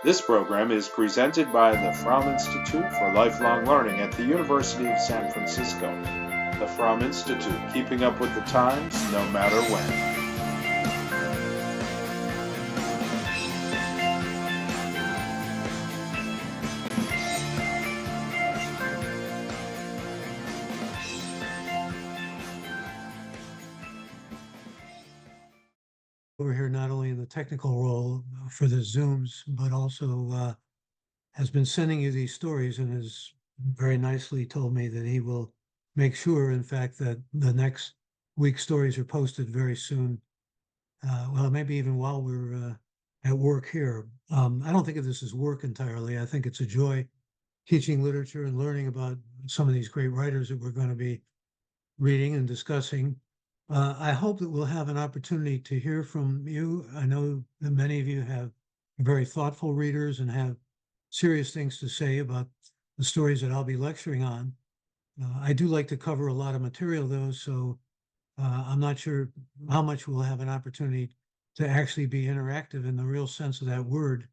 This program is presented by the Fromm Institute for Lifelong Learning at the University of San Francisco. The Fromm Institute, keeping up with the times no matter when. Over here, not only in the technical role for the Zooms, but also has been sending you these stories and has very nicely told me that he will make sure, in fact, that the next week's stories are posted very soon. Well, maybe even while we're at work here. I don't think of this as work entirely. I think it's a joy teaching literature and learning about some of these great writers that we're going to be reading and discussing. I hope that we'll have an opportunity to hear from you. I know that many of you have very thoughtful readers and have serious things to say about the stories that I'll be lecturing on. I do like to cover a lot of material, though, so I'm not sure how much we'll have an opportunity to actually be interactive in the real sense of that word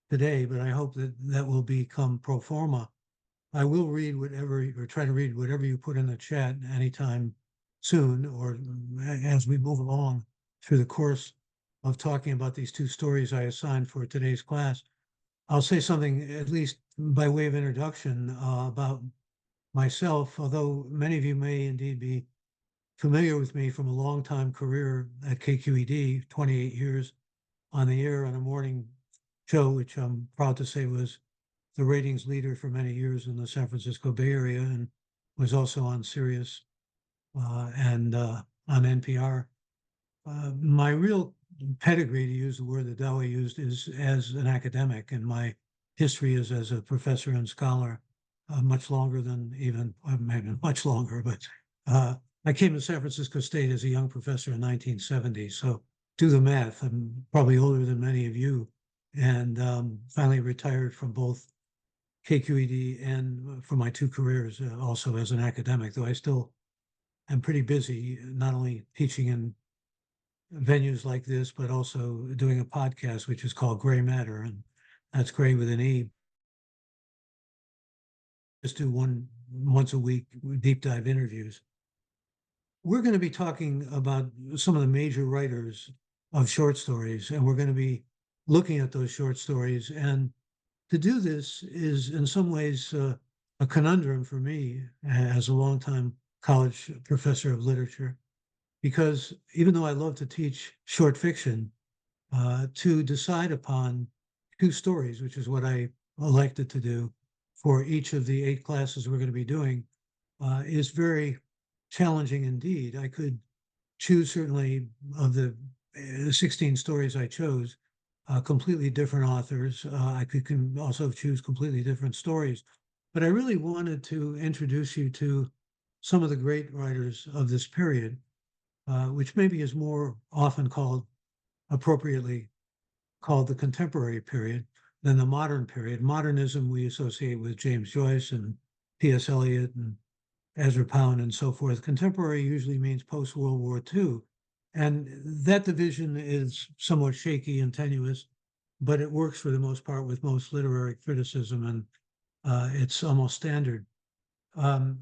today, but I hope that that will become pro forma. I will read whatever, or try to read whatever you put in the chat anytime soon, or as we move along through the course of talking about these two stories I assigned for today's class. I'll say something, at least by way of introduction, about myself, although many of you may indeed be familiar with me from a long time career at KQED, 28 years on the air on a morning show, which I'm proud to say was the ratings leader for many years in the San Francisco Bay Area and was also on Sirius and on NPR. My real pedigree, to use the word that Dawei used, is as an academic, and my history is as a professor and scholar, much longer than even, maybe much longer, but I came to San Francisco State as a young professor in 1970. So do the math. I'm probably older than many of you, and finally retired from both KQED and for my two careers, also as an academic, though I still am pretty busy, not only teaching in venues like this, but also doing a podcast, which is called Gray Matter. And that's gray with an E. Just do once a week deep dive interviews. We're going to be talking about some of the major writers of short stories, and we're going to be looking at those short stories. And to do this is in some ways a conundrum for me as a longtime college professor of literature, because even though I love to teach short fiction, to decide upon two stories, which is what I elected to do for each of the 8 classes we're going to be doing, is very challenging indeed. I could choose certainly of the 16 stories I chose, completely different authors. I could also choose completely different stories, but I really wanted to introduce you to some of the great writers of this period, which maybe is more often called, appropriately called, the contemporary period than the modern period. Modernism we associate with James Joyce and T.S. Eliot and Ezra Pound and so forth. Contemporary usually means post-World War II. And that division is somewhat shaky and tenuous, but it works for the most part with most literary criticism, and it's almost standard.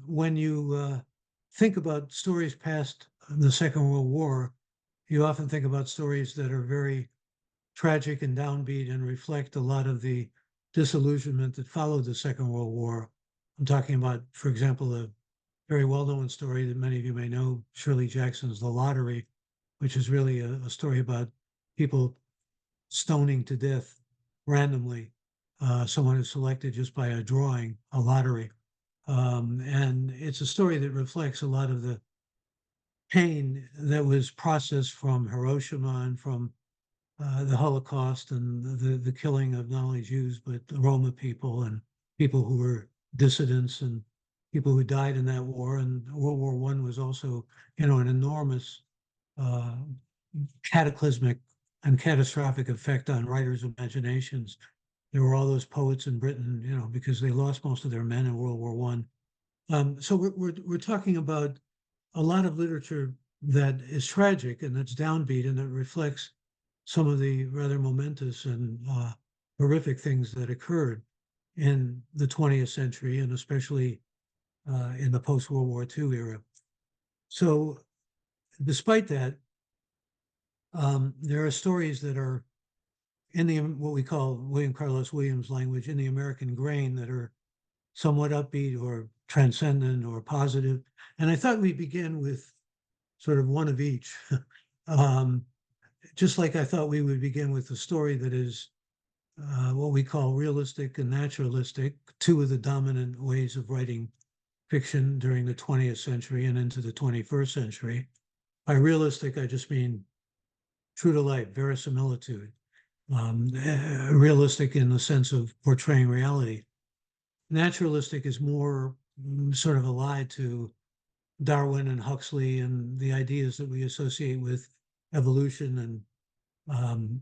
When you think about stories past the Second World War, you often think about stories that are very tragic and downbeat and reflect a lot of the disillusionment that followed the Second World War. I'm talking about, for example, a very well-known story that many of you may know, Shirley Jackson's The Lottery, which is really a story about people stoning to death randomly, someone who's selected just by a drawing, a lottery. And it's a story that reflects a lot of the pain that was processed from Hiroshima and from the Holocaust and the killing of not only Jews, but the Roma people and people who were dissidents and people who died in that war. And World War One was also, an enormous uh, cataclysmic and catastrophic effect on writers' imaginations. There were all those poets in Britain, because they lost most of their men in World War One. So we're talking about a lot of literature that is tragic and that's downbeat and that reflects some of the rather momentous and horrific things that occurred in the 20th century, and especially in the post-World War II era. So despite that, there are stories that are in the what we call William Carlos Williams language, in the American grain, that are somewhat upbeat or transcendent or positive. And I thought we'd begin with sort of one of each. um, just like I thought we would begin with a story that is what we call realistic and naturalistic, two of the dominant ways of writing fiction during the 20th century and into the 21st century. By realistic, I just mean true to life, verisimilitude, realistic in the sense of portraying reality. Naturalistic is more sort of allied to Darwin and Huxley and the ideas that we associate with evolution, and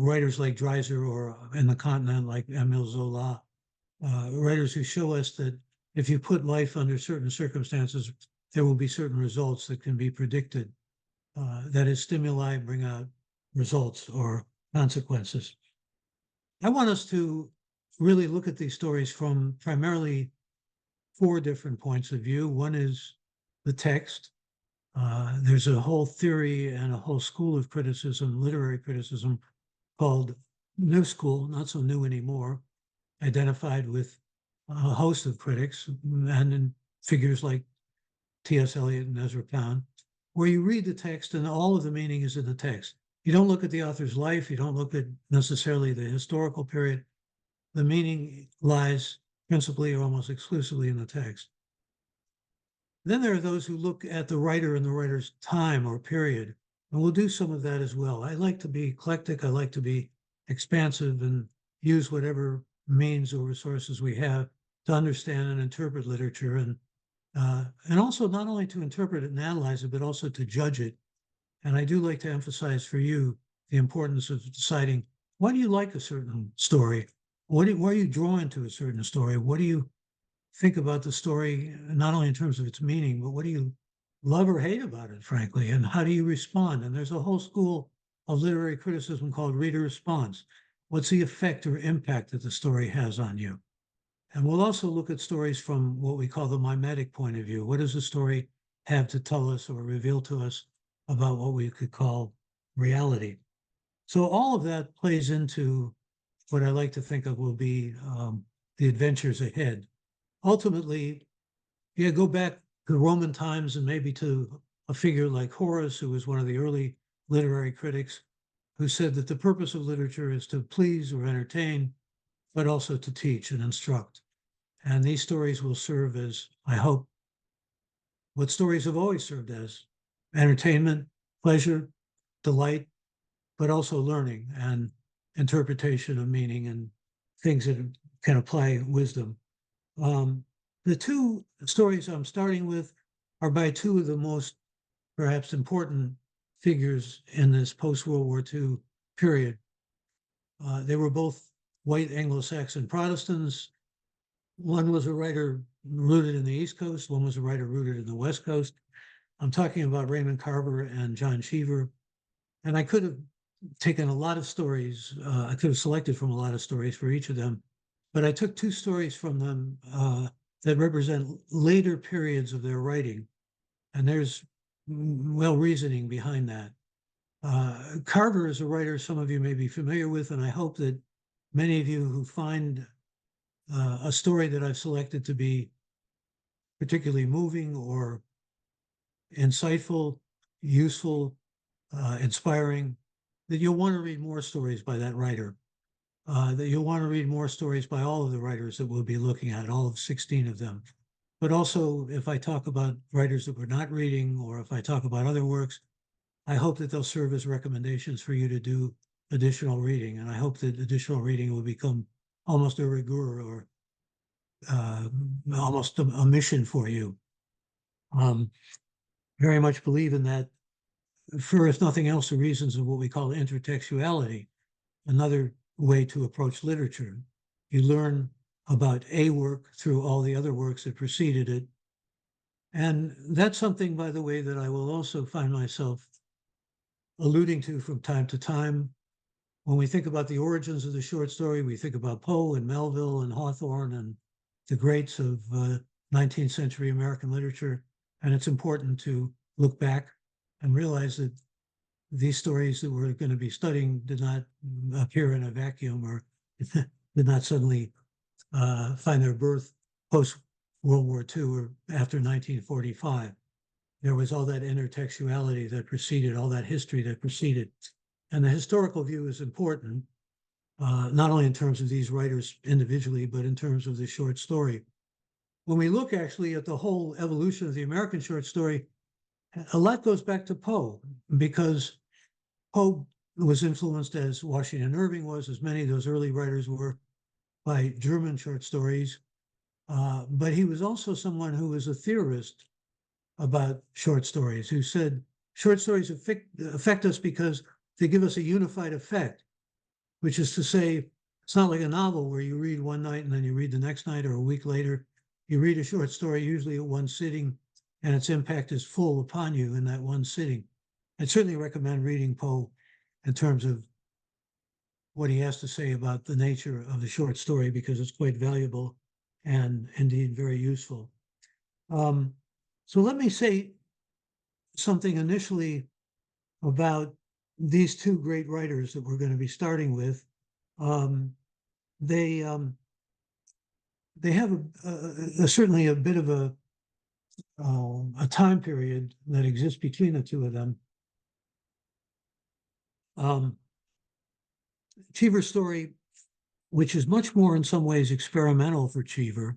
writers like Dreiser, or in the continent like Emile Zola, writers who show us that if you put life under certain circumstances, there will be certain results that can be predicted. That is, stimuli bring out results or consequences. I want us to really look at these stories from primarily four different points of view. One is the text. There's a whole theory and a whole school of criticism, literary criticism, called New School, not so new anymore, identified with a host of critics and in figures like T.S. Eliot and Ezra Pound, where you read the text and all of the meaning is in the text. You don't look at the author's life, you don't look at necessarily the historical period. The meaning lies principally or almost exclusively in the text. Then there are those who look at the writer and the writer's time or period, and we'll do some of that as well. I like to be eclectic, I like to be expansive and use whatever means or resources we have to understand and interpret literature, and also not only to interpret it and analyze it, but also to judge it. And I do like to emphasize for you the importance of deciding, why do you like a certain story? Why are you drawn to a certain story? What do you think about the story, not only in terms of its meaning, but what do you love or hate about it, frankly? And how do you respond? And there's a whole school of literary criticism called reader response. What's the effect or impact that the story has on you? And we'll also look at stories from what we call the mimetic point of view. What does the story have to tell us or reveal to us about what we could call reality? So all of that plays into what I like to think of will be the adventures ahead. Ultimately, yeah, go back to Roman times and maybe to a figure like Horace, who was one of the early literary critics, who said that the purpose of literature is to please or entertain, but also to teach and instruct. And these stories will serve as, I hope, what stories have always served as: entertainment, pleasure, delight, but also learning and interpretation of meaning and things that can apply wisdom. The two stories I'm starting with are by two of the most perhaps important figures in this post-World War II period. They were both white Anglo-Saxon Protestants. One was a writer rooted in the East Coast, one was a writer rooted in the West Coast. I'm talking about Raymond Carver and John Cheever. And I could have taken a lot of stories. I could have selected from a lot of stories for each of them, but I took two stories from them that represent later periods of their writing. And there's well reasoning behind that. Carver is a writer some of you may be familiar with, and I hope that many of you who find a story that I've selected to be particularly moving or insightful, useful, inspiring, that you'll want to read more stories by that writer, that you'll want to read more stories by all of the writers that we'll be looking at, all of 16 of them. But also, if I talk about writers that we're not reading, or if I talk about other works, I hope that they'll serve as recommendations for you to do additional reading. And I hope that additional reading will become almost a rigueur, or almost a mission for you. Very much believe in that, for if nothing else, the reasons of what we call intertextuality, another way to approach literature. You learn about a work through all the other works that preceded it. And that's something, by the way, that I will also find myself alluding to from time to time. When we think about the origins of the short story, we think about Poe and Melville and Hawthorne and the greats of 19th century American literature. And it's important to look back and realize that these stories that we're going to be studying did not appear in a vacuum or did not suddenly find their birth post World War II or after 1945. There was all that intertextuality that preceded, all that history that preceded. And the historical view is important, not only in terms of these writers individually, but in terms of the short story. When we look actually at the whole evolution of the American short story, a lot goes back to Poe, because Poe was influenced, as Washington Irving was, as many of those early writers were, by German short stories. But he was also someone who was a theorist about short stories, who said short stories affect us because they give us a unified effect, which is to say, it's not like a novel where you read one night and then you read the next night or a week later. You read a short story, usually at one sitting, and its impact is full upon you in that one sitting. I'd certainly recommend reading Poe in terms of what he has to say about the nature of the short story, because it's quite valuable and indeed very useful. So let me say something initially about these two great writers that we're going to be starting with. Um, they have certainly a bit of a time period that exists between the two of them. Cheever's story, which is much more in some ways experimental for Cheever.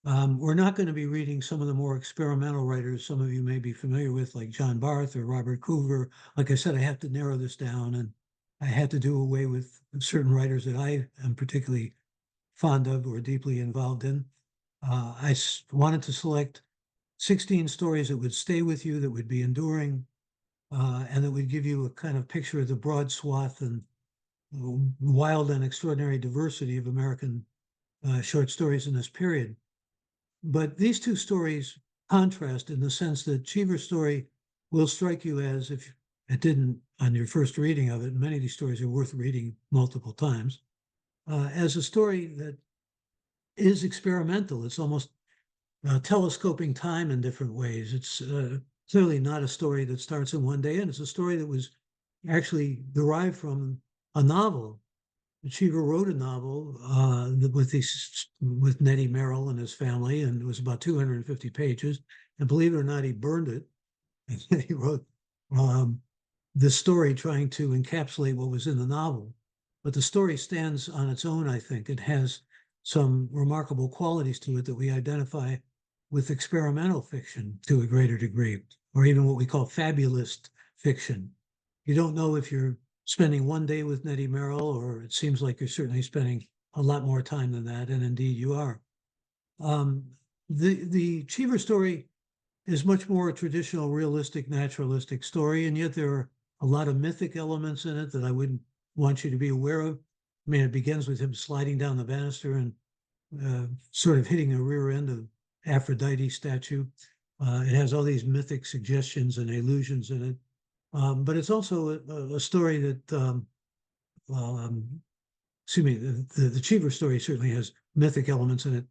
We're not going to be reading some of the more experimental writers some of you may be familiar with, like John Barth or Robert Coover. Like I said, I have to narrow this down, and I had to do away with certain writers that I am particularly fond of or deeply involved in. I wanted to select 16 stories that would stay with you, that would be enduring, and that would give you a kind of picture of the broad swath and wild and extraordinary diversity of American short stories in this period. But these two stories contrast in the sense that Cheever's story will strike you as, if it didn't on your first reading of it, many of these stories are worth reading multiple times, as a story that is experimental. It's almost telescoping time in different ways. It's clearly not a story that starts in one day, and it's a story that was actually derived from a novel. Cheever wrote a novel with Nettie Merrill and his family, and it was about 250 pages. And believe it or not, he burned it. And he wrote this story trying to encapsulate what was in the novel. But the story stands on its own, I think. It has some remarkable qualities to it that we identify with experimental fiction to a greater degree, or even what we call fabulist fiction. You don't know if you're spending one day with Nettie Merrill, or it seems like you're certainly spending a lot more time than that, and indeed you are. The Cheever story is much more a traditional, realistic, naturalistic story, and yet there are a lot of mythic elements in it that I wouldn't want you to be aware of. I mean, it begins with him sliding down the banister and sort of hitting the rear end of Aphrodite statue. It has all these mythic suggestions and allusions in it. But it's also a story that, excuse me, the Cheever story certainly has mythic elements in it.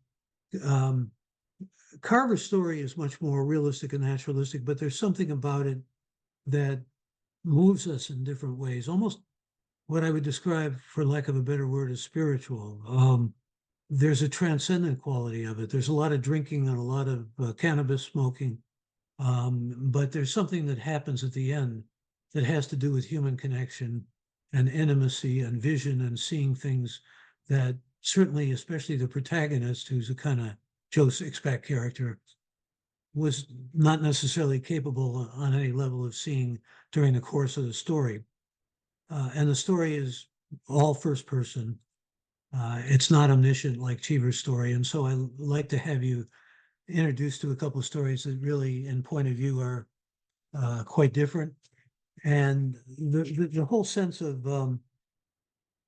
Carver's story is much more realistic and naturalistic, but there's something about it that moves us in different ways, almost what I would describe, for lack of a better word, as spiritual. There's a transcendent quality of it. There's a lot of drinking and a lot of cannabis smoking, but there's something that happens at the end that has to do with human connection and intimacy and vision and seeing things that certainly, especially the protagonist, who's a kind of Joe Sixpack character, was not necessarily capable on any level of seeing during the course of the story. And the story is all first person. It's not omniscient like Cheever's story. And so I like to have you introduced to a couple of stories that really, in point of view, are quite different. And the whole sense of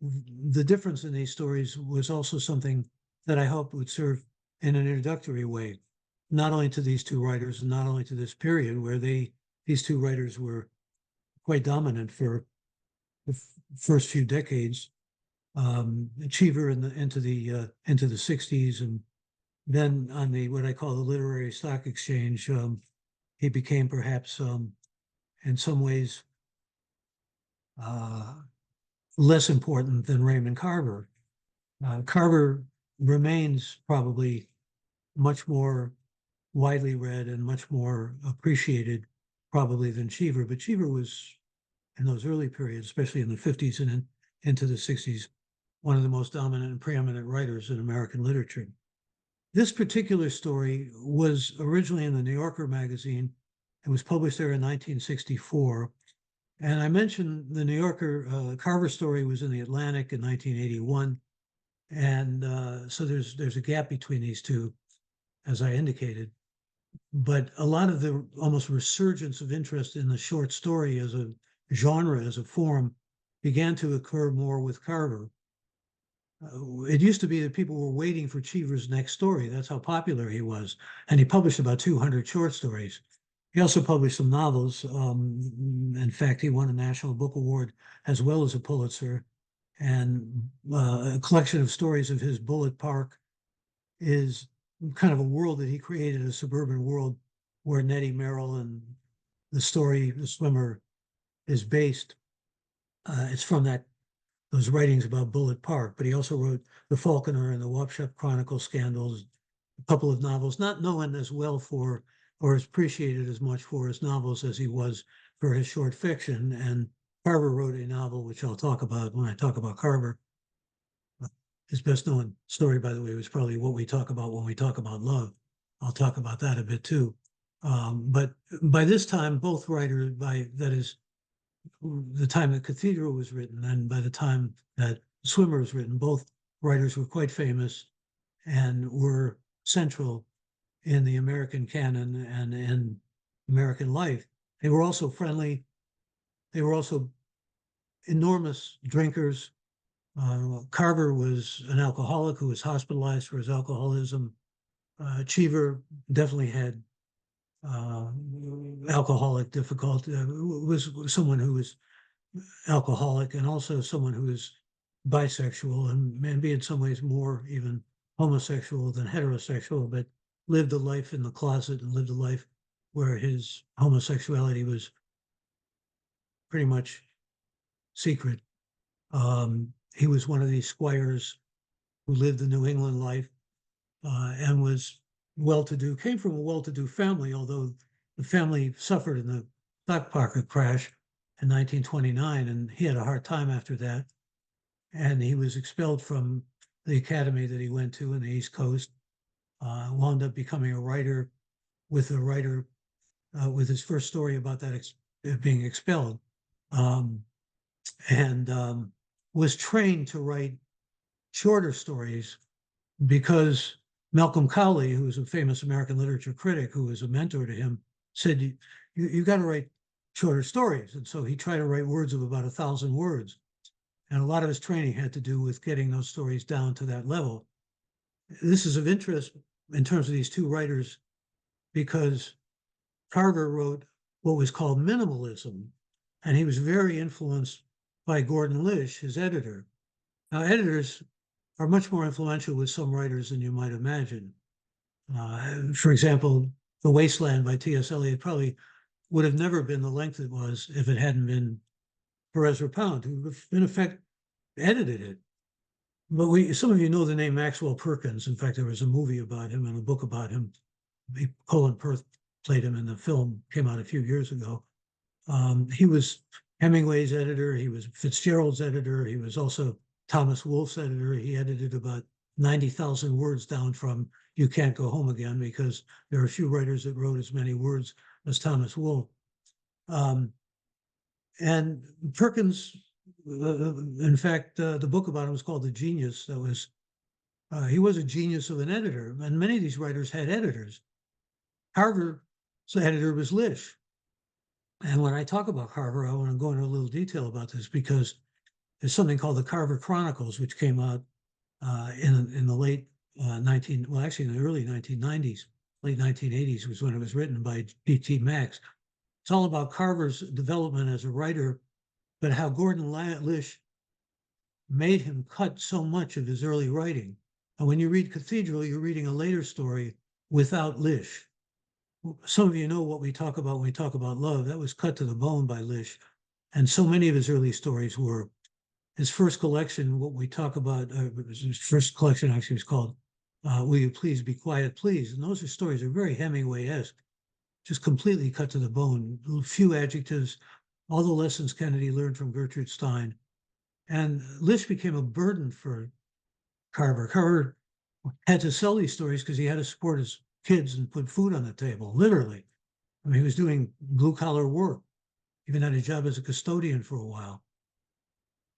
the difference in these stories was also something that I hoped would serve in an introductory way, not only to these two writers and not only to this period where these two writers were quite dominant for first few decades. Cheever into the 60s, and then on the what I call the literary stock exchange, he became perhaps in some ways uh, less important than Raymond Carver. Carver remains probably much more widely read and much more appreciated probably than Cheever, but Cheever was in those early periods, especially in the 50s and into the 60s, one of the most dominant and preeminent writers in American literature. This particular story was originally in the New Yorker magazine. It was published there in 1964. And I mentioned the New Yorker Carver story was in the Atlantic in 1981. And so there's a gap between these two, as I indicated. But a lot of the almost resurgence of interest in the short story as a genre, as a form, began to occur more with Carver. It used to be that people were waiting for Cheever's next story. That's how popular he was. And he published about 200 short stories. He also published some novels. In fact, he won a National Book Award as well as a Pulitzer. And a collection of stories of his, Bullet Park, is kind of a world that he created, a suburban world where Nettie Merrill and the story, The Swimmer, is based. It's from those writings about Bullet Park, but he also wrote The Falconer and the Wapshop Chronicle scandals, a couple of novels, not known as well for or as appreciated as much for his novels as he was for his short fiction. And Carver wrote a novel, which I'll talk about when I talk about Carver. His best known story, by the way, was probably What We Talk About When We Talk About Love. I'll talk about that a bit too. But by this time, both writers, that is, the time that Cathedral was written and by the time that Swimmer was written, both writers were quite famous and were central in the American canon and in American life. They were also friendly. They were also enormous drinkers. Carver was an alcoholic who was hospitalized for his alcoholism. Cheever definitely had alcoholic difficulty, was someone who was alcoholic and also someone who is bisexual and maybe in some ways more even homosexual than heterosexual, but lived a life in the closet and lived a life where his homosexuality was pretty much secret. He was one of these squires who lived the New England life and was well-to-do, came from a well-to-do family, although the family suffered in the stock market crash in 1929, and he had a hard time after that. And he was expelled from the academy that he went to in the East Coast, wound up becoming a writer with his first story about that being expelled, and was trained to write shorter stories because Malcolm Cowley, who was a famous American literature critic who was a mentor to him, said, you got to write shorter stories. And so he tried to write words of about 1,000 words. And a lot of his training had to do with getting those stories down to that level. This is of interest in terms of these two writers because Carver wrote what was called minimalism, and he was very influenced by Gordon Lish, his editor. Now, editors are much more influential with some writers than you might imagine. For example, The Wasteland by T.S. Eliot probably would have never been the length it was if it hadn't been for Ezra Pound, who in effect edited it. But some of you know the name Maxwell Perkins. In fact, there was a movie about him and a book about him. Colin Firth played him in the film, came out a few years ago. He was Hemingway's editor. He was Fitzgerald's editor. He was also Thomas Wolfe's editor. He edited about 90,000 words down from You Can't Go Home Again because there are a few writers that wrote as many words as Thomas Wolfe. And Perkins, in fact, the book about him was called The Genius. He was a genius of an editor, and many of these writers had editors. Carver's editor was Lish. And when I talk about Carver, I want to go into a little detail about this because there's something called the Carver Chronicles, which came out in the late in the early 1990s, late 1980s was when it was written by P.T. Max. It's all about Carver's development as a writer, but how Gordon Lish made him cut so much of his early writing. And when you read Cathedral, you're reading a later story without Lish. Some of you know what we talk about when we talk about love. That was cut to the bone by Lish. And so many of his early stories were. His first collection, what we talk about, his first collection actually was called Will You Please Be Quiet, Please? And those are stories that are very Hemingway-esque, just completely cut to the bone, few adjectives, all the lessons Kennedy learned from Gertrude Stein. And Lish became a burden for Carver. Carver had to sell these stories because he had to support his kids and put food on the table, literally. I mean, he was doing blue collar work, even had a job as a custodian for a while.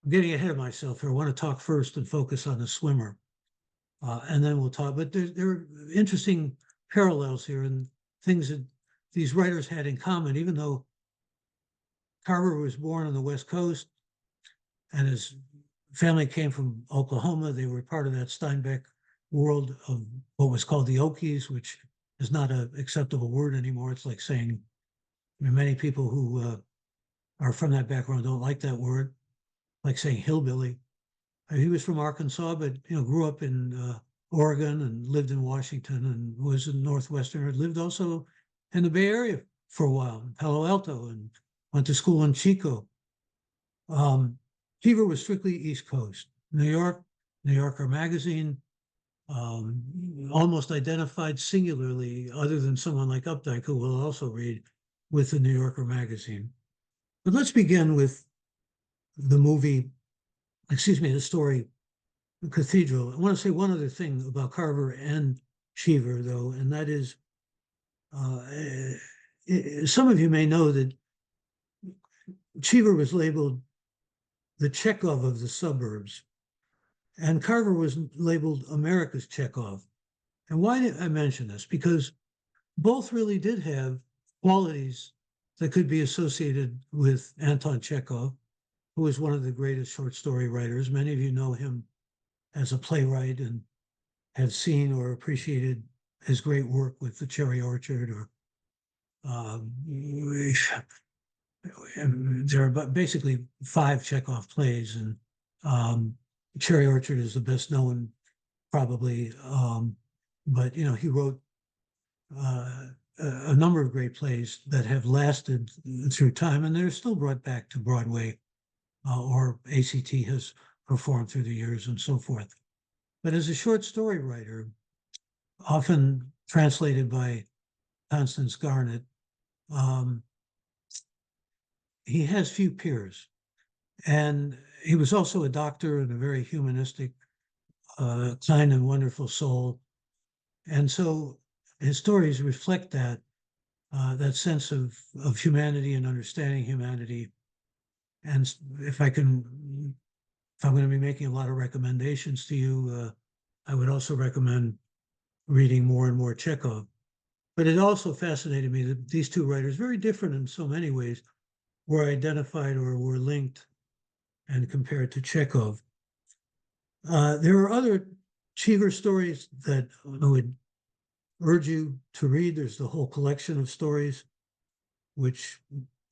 I'm getting ahead of myself here. I want to talk first and focus on the swimmer, and then we'll talk. But there are interesting parallels here and things that these writers had in common, even though Carver was born on the West Coast and his family came from Oklahoma. They were part of that Steinbeck world of what was called the Okies, which is not an acceptable word anymore. It's like saying, I mean, many people who are from that background don't like that word, like saying hillbilly. He was from Arkansas, but grew up in Oregon and lived in Washington and was a Northwesterner. Lived also in the Bay Area for a while, in Palo Alto, and went to school in Chico. Cheever was strictly East Coast, New York, New Yorker magazine, almost identified singularly, other than someone like Updike, who will also read, with the New Yorker magazine. But let's begin with the story, Cathedral. I want to say one other thing about Carver and Cheever, though, and that is some of you may know that Cheever was labeled the Chekhov of the suburbs, and Carver was labeled America's Chekhov. And why did I mention this? Because both really did have qualities that could be associated with Anton Chekhov, who was one of the greatest short story writers. Many of you know him as a playwright and have seen or appreciated his great work with The Cherry Orchard, or there are basically 5 Chekhov plays, and Cherry Orchard is the best known, probably. But he wrote a number of great plays that have lasted through time, and they're still brought back to Broadway, or ACT has performed through the years and so forth. But as a short story writer, often translated by Constance Garnett, he has few peers. And he was also a doctor and a very humanistic, kind and wonderful soul. And so his stories reflect that sense of humanity and understanding humanity. And if I'm going to be making a lot of recommendations to you, I would also recommend reading more and more Chekhov. But it also fascinated me that these two writers, very different in so many ways, were identified or were linked and compared to Chekhov. There are other Cheever stories that I would urge you to read. There's the whole collection of stories, which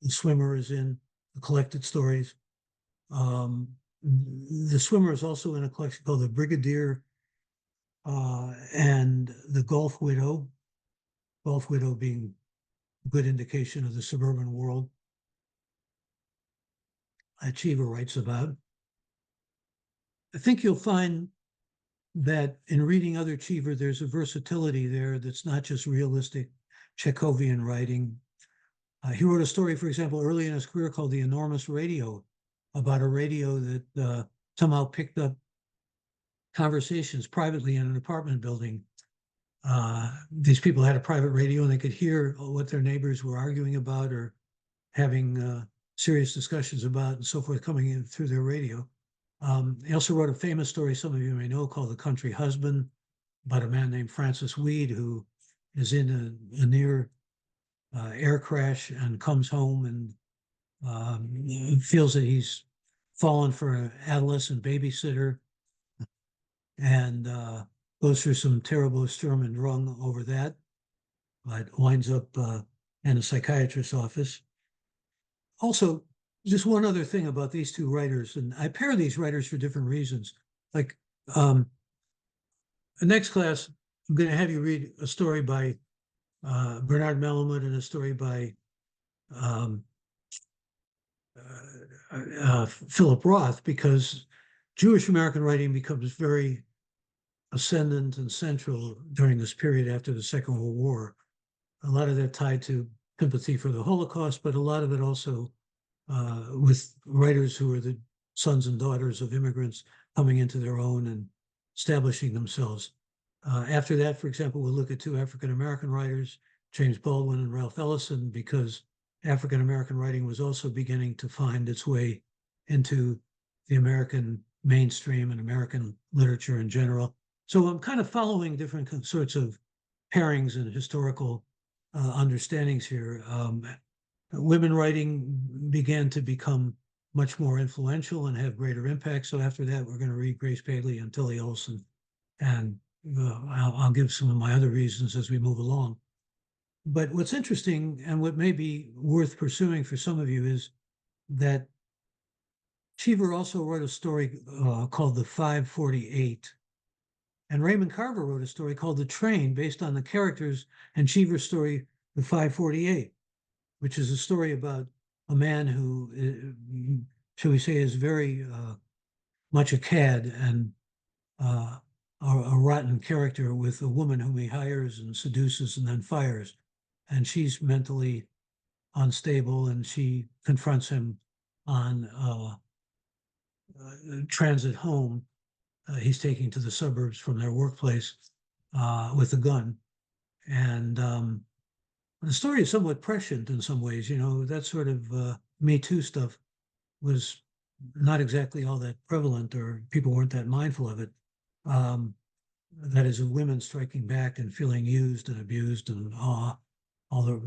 The Swimmer is in, the collected stories. The Swimmer is also in a collection called The Brigadier and The Golf Widow being a good indication of the suburban world that Cheever writes about. I think you'll find that in reading other Cheever, there's a versatility there that's not just realistic Chekhovian writing. He wrote a story, for example, early in his career called The Enormous Radio, about a radio that somehow picked up conversations privately in an apartment building. These people had a private radio and they could hear what their neighbors were arguing about or having serious discussions about and so forth coming in through their radio. He also wrote a famous story some of you may know called The Country Husband, about a man named Francis Weed who is in a near air crash and comes home and feels that he's fallen for an adolescent babysitter and goes through some terrible Sturm und Drang over that, but winds up in a psychiatrist's office. Also, Just one other thing about these two writers, and I pair these writers for different reasons. Like um, the next class, I'm going to have you read a story by Bernard Malamud and a story by um, Philip Roth, because Jewish American writing becomes very ascendant and central during this period after the Second World War. A lot of that tied to sympathy for the Holocaust, but a lot of it also with writers who are the sons and daughters of immigrants coming into their own and establishing themselves. After that, for example, we'll look at two African American writers, James Baldwin and Ralph Ellison, because African American writing was also beginning to find its way into the American mainstream and American literature in general. So I'm kind of following different sorts of pairings and historical understandings here. Women writing began to become much more influential and have greater impact. So after that, we're going to read Grace Paley and Tilly Olson, and I'll give some of my other reasons as we move along. But what's interesting and what may be worth pursuing for some of you is that Cheever also wrote a story called The 548. And Raymond Carver wrote a story called The Train based on the characters in Cheever's story, The 548, which is a story about a man who, shall we say, is very much a cad and a rotten character with a woman whom he hires and seduces and then fires. And she's mentally unstable and she confronts him on transit home. He's taking to the suburbs from their workplace with a gun. And the story is somewhat prescient in some ways. You know, that sort of Me Too stuff was not exactly all that prevalent, or people weren't that mindful of it. That is, women striking back and feeling used and abused, and all the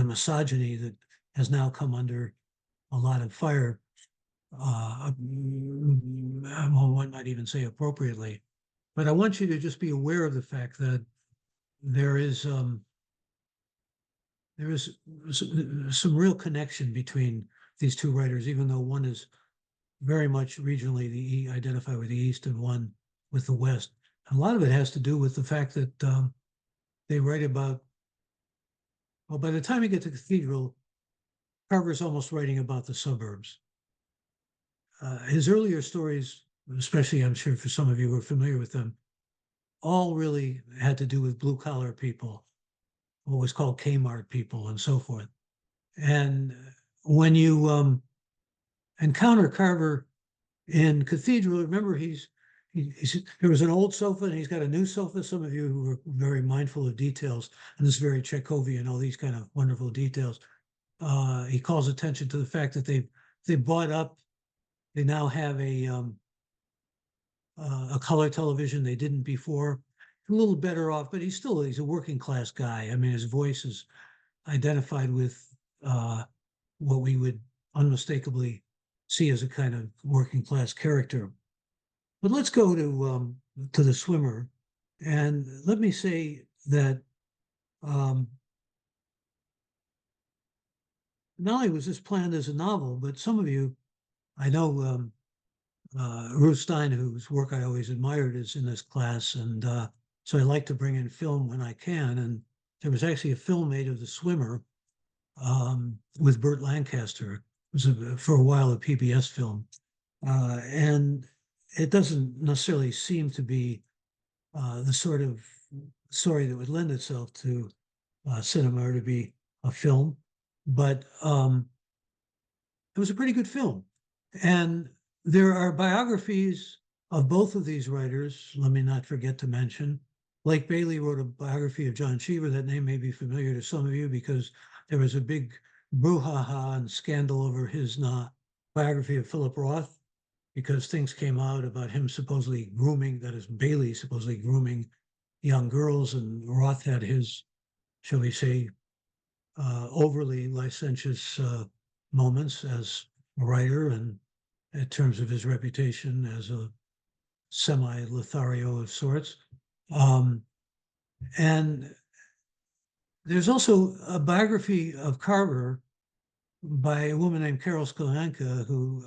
misogyny that has now come under a lot of fire. Well, one might even say appropriately. But I want you to just be aware of the fact that there is some real connection between these two writers, even though one is very much regionally identified with the East and one with the West. A lot of it has to do with the fact that they write about, well, by the time you get to Cathedral, Carver's almost writing about the suburbs. His earlier stories, especially I'm sure for some of you who are familiar with them, all really had to do with blue collar people, what was called Kmart people and so forth. And when you encounter Carver in Cathedral, remember there was an old sofa and he's got a new sofa. Some of you who are very mindful of details, and this is very Chekhovian, all these kind of wonderful details. He calls attention to the fact that they bought up. They now have a color television they didn't before. A little better off, but he's a working class guy. I mean, his voice is identified with what we would unmistakably see as a kind of working class character. But let's go to The Swimmer, and let me say that not only was this planned as a novel, but some of you, I know Ruth Stein, whose work I always admired, is in this class, and so I like to bring in film when I can. And there was actually a film made of The Swimmer with Burt Lancaster. It was for a while a PBS film, and it doesn't necessarily seem to be the sort of story that would lend itself to cinema or to be a film, but it was a pretty good film. And there are biographies of both of these writers. Let me not forget to mention, Blake Bailey wrote a biography of John Cheever. That name may be familiar to some of you because there was a big brouhaha and scandal over his biography of Philip Roth, because things came out about him supposedly grooming, that is, Bailey supposedly grooming young girls, and Roth had his, shall we say, overly licentious moments as a writer, and in terms of his reputation as a semi-Lothario of sorts. And there's also a biography of Carver by a woman named Carol Skolanka, who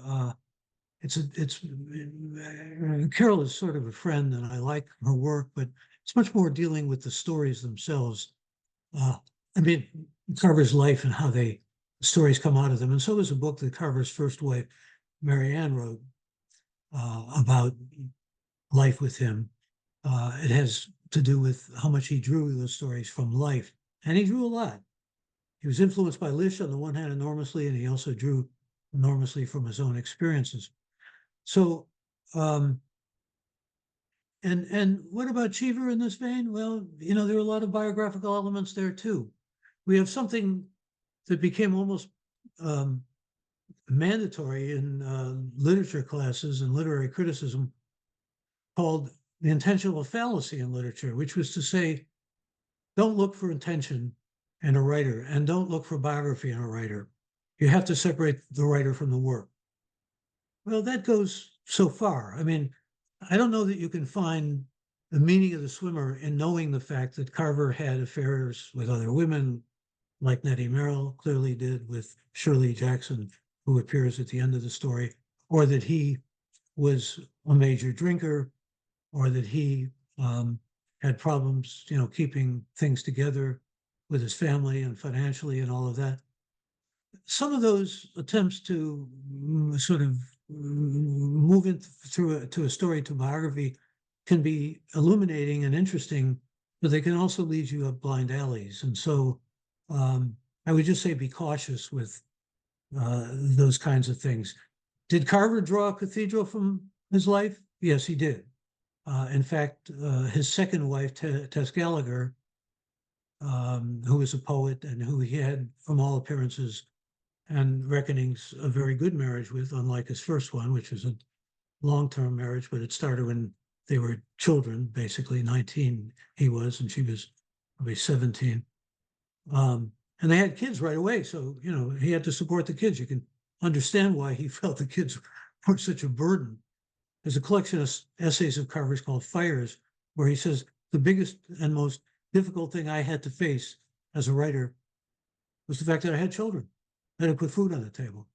Carol is sort of a friend, and I like her work, but it's much more dealing with the stories themselves. Uh, I mean, Carver's life and how stories come out of them. And so is a book that Carver's first wife, Mary Ann, wrote about life with him. It has to do with how much he drew those stories from life. And he drew a lot. He was influenced by Lish on the one hand enormously, and he also drew enormously from his own experiences. So, and what about Cheever in this vein? Well, there are a lot of biographical elements there too. We have something that became almost mandatory in literature classes and literary criticism called the intentional fallacy in literature, which was to say, don't look for intention in a writer and don't look for biography in a writer. You have to separate the writer from the work. Well, that goes so far. I mean, I don't know that you can find the meaning of the swimmer in knowing the fact that Carver had affairs with other women, like Nettie Merrill clearly did with Shirley Jackson, who appears at the end of the story, or that he was a major drinker, or that he had problems, keeping things together with his family and financially and all of that. Some of those attempts to sort of move into to a story to biography can be illuminating and interesting, but they can also lead you up blind alleys. And so I would just say be cautious with those kinds of things. Did Carver draw a cathedral from his life? Yes, he did. In fact, his second wife, Tess Gallagher, who was a poet and who he had, from all appearances and reckonings, a very good marriage with, unlike his first one, which was a long-term marriage, but it started when they were children, basically 19 he was, and she was probably 17. And they had kids right away. So, he had to support the kids. You can understand why he felt the kids were such a burden. There's a collection of essays of Carver's called Fires, where he says, the biggest and most difficult thing I had to face as a writer was the fact that I had children. I had to put food on the table.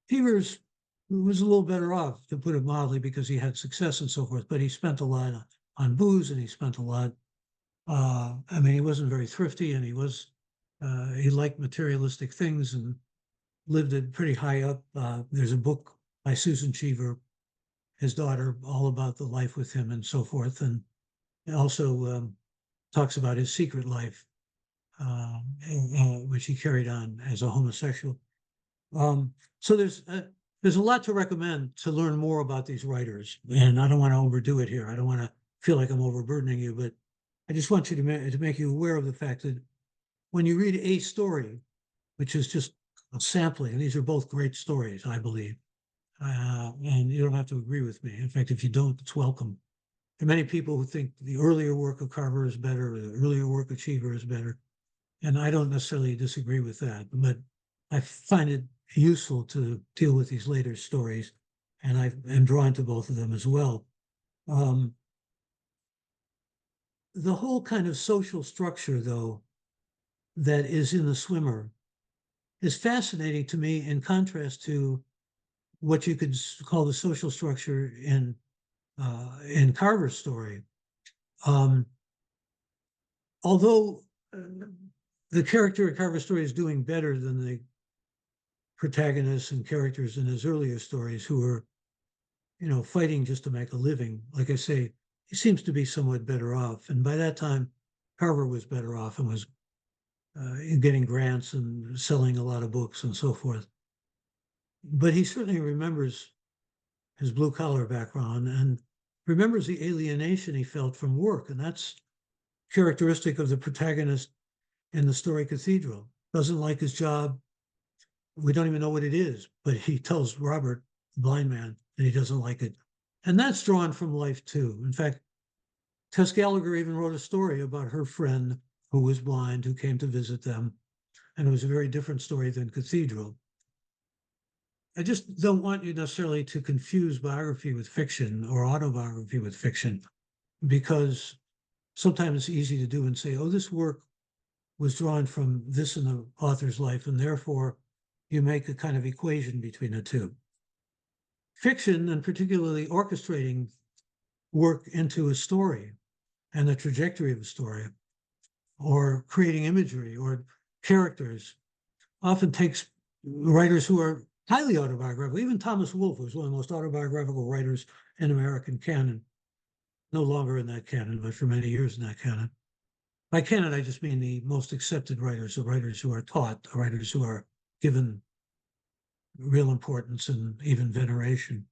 Cheever was a little better off, to put it mildly, because he had success and so forth, but he spent a lot on booze, and he spent a lot. I mean, he wasn't very thrifty, and he liked materialistic things and lived it pretty high up. There's a book by Susan Cheever, his daughter, all about the life with him and so forth. And also talks about his secret life, which he carried on as a homosexual. So there's a lot to recommend to learn more about these writers. And I don't want to overdo it here. I don't want to feel like I'm overburdening you, but I just want you to make you aware of the fact that when you read a story, which is just a sampling, and these are both great stories, I believe, and you don't have to agree with me. In fact, if you don't, it's welcome. There are many people who think the earlier work of Carver is better, or the earlier work of Cheever is better. And I don't necessarily disagree with that, but I find it useful to deal with these later stories, and I am drawn to both of them as well. The whole kind of social structure, though, that is in The Swimmer is fascinating to me, in contrast to what you could call the social structure in Carver's story. Although the character in Carver's story is doing better than the protagonists and characters in his earlier stories, who were, fighting just to make a living. Like I say, he seems to be somewhat better off. And by that time, Carver was better off and was getting grants and selling a lot of books and so forth. But he certainly remembers his blue collar background and remembers the alienation he felt from work. And that's characteristic of the protagonist in the story Cathedral. Doesn't like his job. We don't even know what it is, but he tells Robert, the blind man, that he doesn't like it. And that's drawn from life too. In fact, Tess Gallagher even wrote a story about her friend who was blind, who came to visit them. And it was a very different story than Cathedral. I just don't want you necessarily to confuse biography with fiction or autobiography with fiction, because sometimes it's easy to do and say, oh, this work was drawn from this in the author's life, and therefore you make a kind of equation between the two. Fiction, and particularly orchestrating work into a story and the trajectory of a story, or creating imagery or characters, often takes writers who are highly autobiographical. Even Thomas Wolfe, who's one of the most autobiographical writers in American canon, no longer in that canon, but for many years in that canon. By canon, I just mean the most accepted writers, the writers who are taught, the writers who are given real importance and even veneration.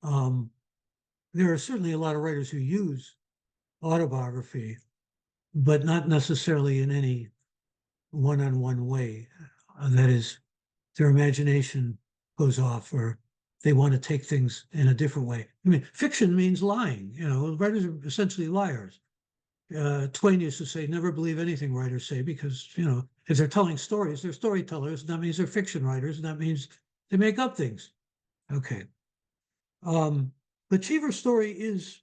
There are certainly a lot of writers who use autobiography, but not necessarily in any one-on-one way. That is, their imagination goes off, or they want to take things in a different way. I mean, fiction means lying. Writers are essentially liars. Twain used to say, never believe anything writers say, because, if they're telling stories, they're storytellers, and that means they're fiction writers, and that means they make up things. Okay. But Cheever's story is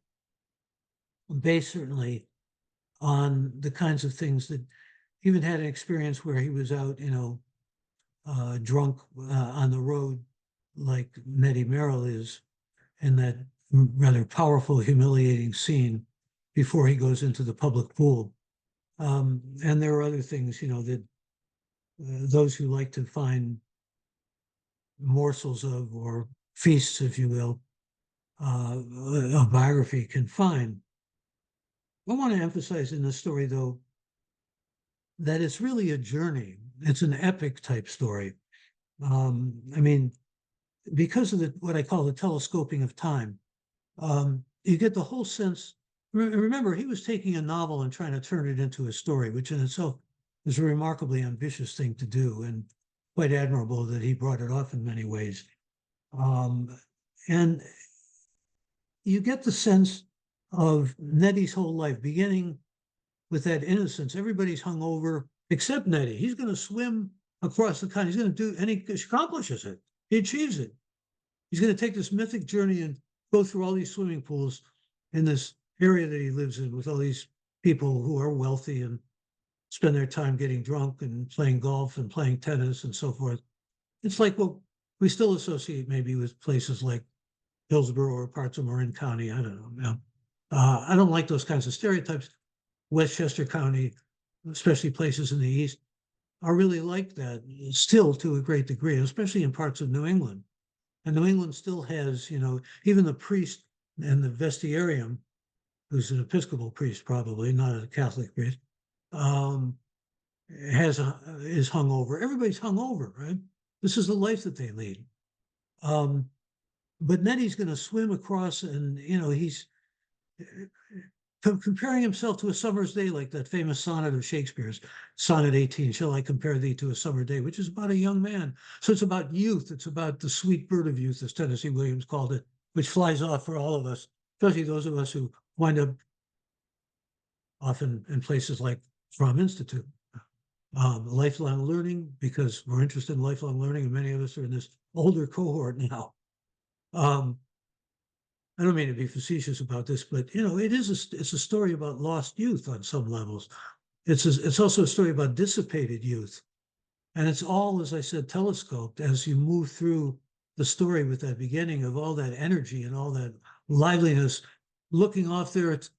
based certainly on the kinds of things that even had an experience where he was out, drunk on the road, like Nettie Merrill is in that rather powerful, humiliating scene before he goes into the public pool. And there are other things, that those who like to find morsels of, or feasts, if you will, of biography can find. I want to emphasize in this story, though, that it's really a journey. It's an epic type story. I mean, because of what I call the telescoping of time, you get the whole sense. Remember, he was taking a novel and trying to turn it into a story, which in itself is a remarkably ambitious thing to do, and quite admirable that he brought it off in many ways. And you get the sense of Nettie's whole life, beginning with that innocence. Everybody's hungover except Nettie. He's going to swim across the continent. He's going to do, and he accomplishes it. He achieves it. He's going to take this mythic journey and go through all these swimming pools in this area that he lives in with all these people who are wealthy and spend their time getting drunk and playing golf and playing tennis and so forth. It's like what we still associate maybe with places like Hillsborough or parts of Marin County. I don't know. I don't like those kinds of stereotypes. Westchester County, especially places in the East, are really like that still to a great degree, especially in parts of New England. And New England still has, even the priest and the vestiarium, who's an Episcopal priest, probably not a Catholic priest, is hungover. Everybody's hungover, right? This is the life that they lead. But Nettie's going to swim across, and he's comparing himself to a summer's day, like that famous sonnet of Shakespeare's, Sonnet 18, shall I compare thee to a summer day, which is about a young man. So it's about youth. It's about the sweet bird of youth, as Tennessee Williams called it, which flies off for all of us, especially those of us who wind up often in places like Fromm Institute. Lifelong learning, because we're interested in lifelong learning, and many of us are in this older cohort now. I don't mean to be facetious about this, but it's a story about lost youth on some levels. It's also a story about dissipated youth, and it's all, as I said, telescoped as you move through the story with that beginning of all that energy and all that liveliness, looking off there. It's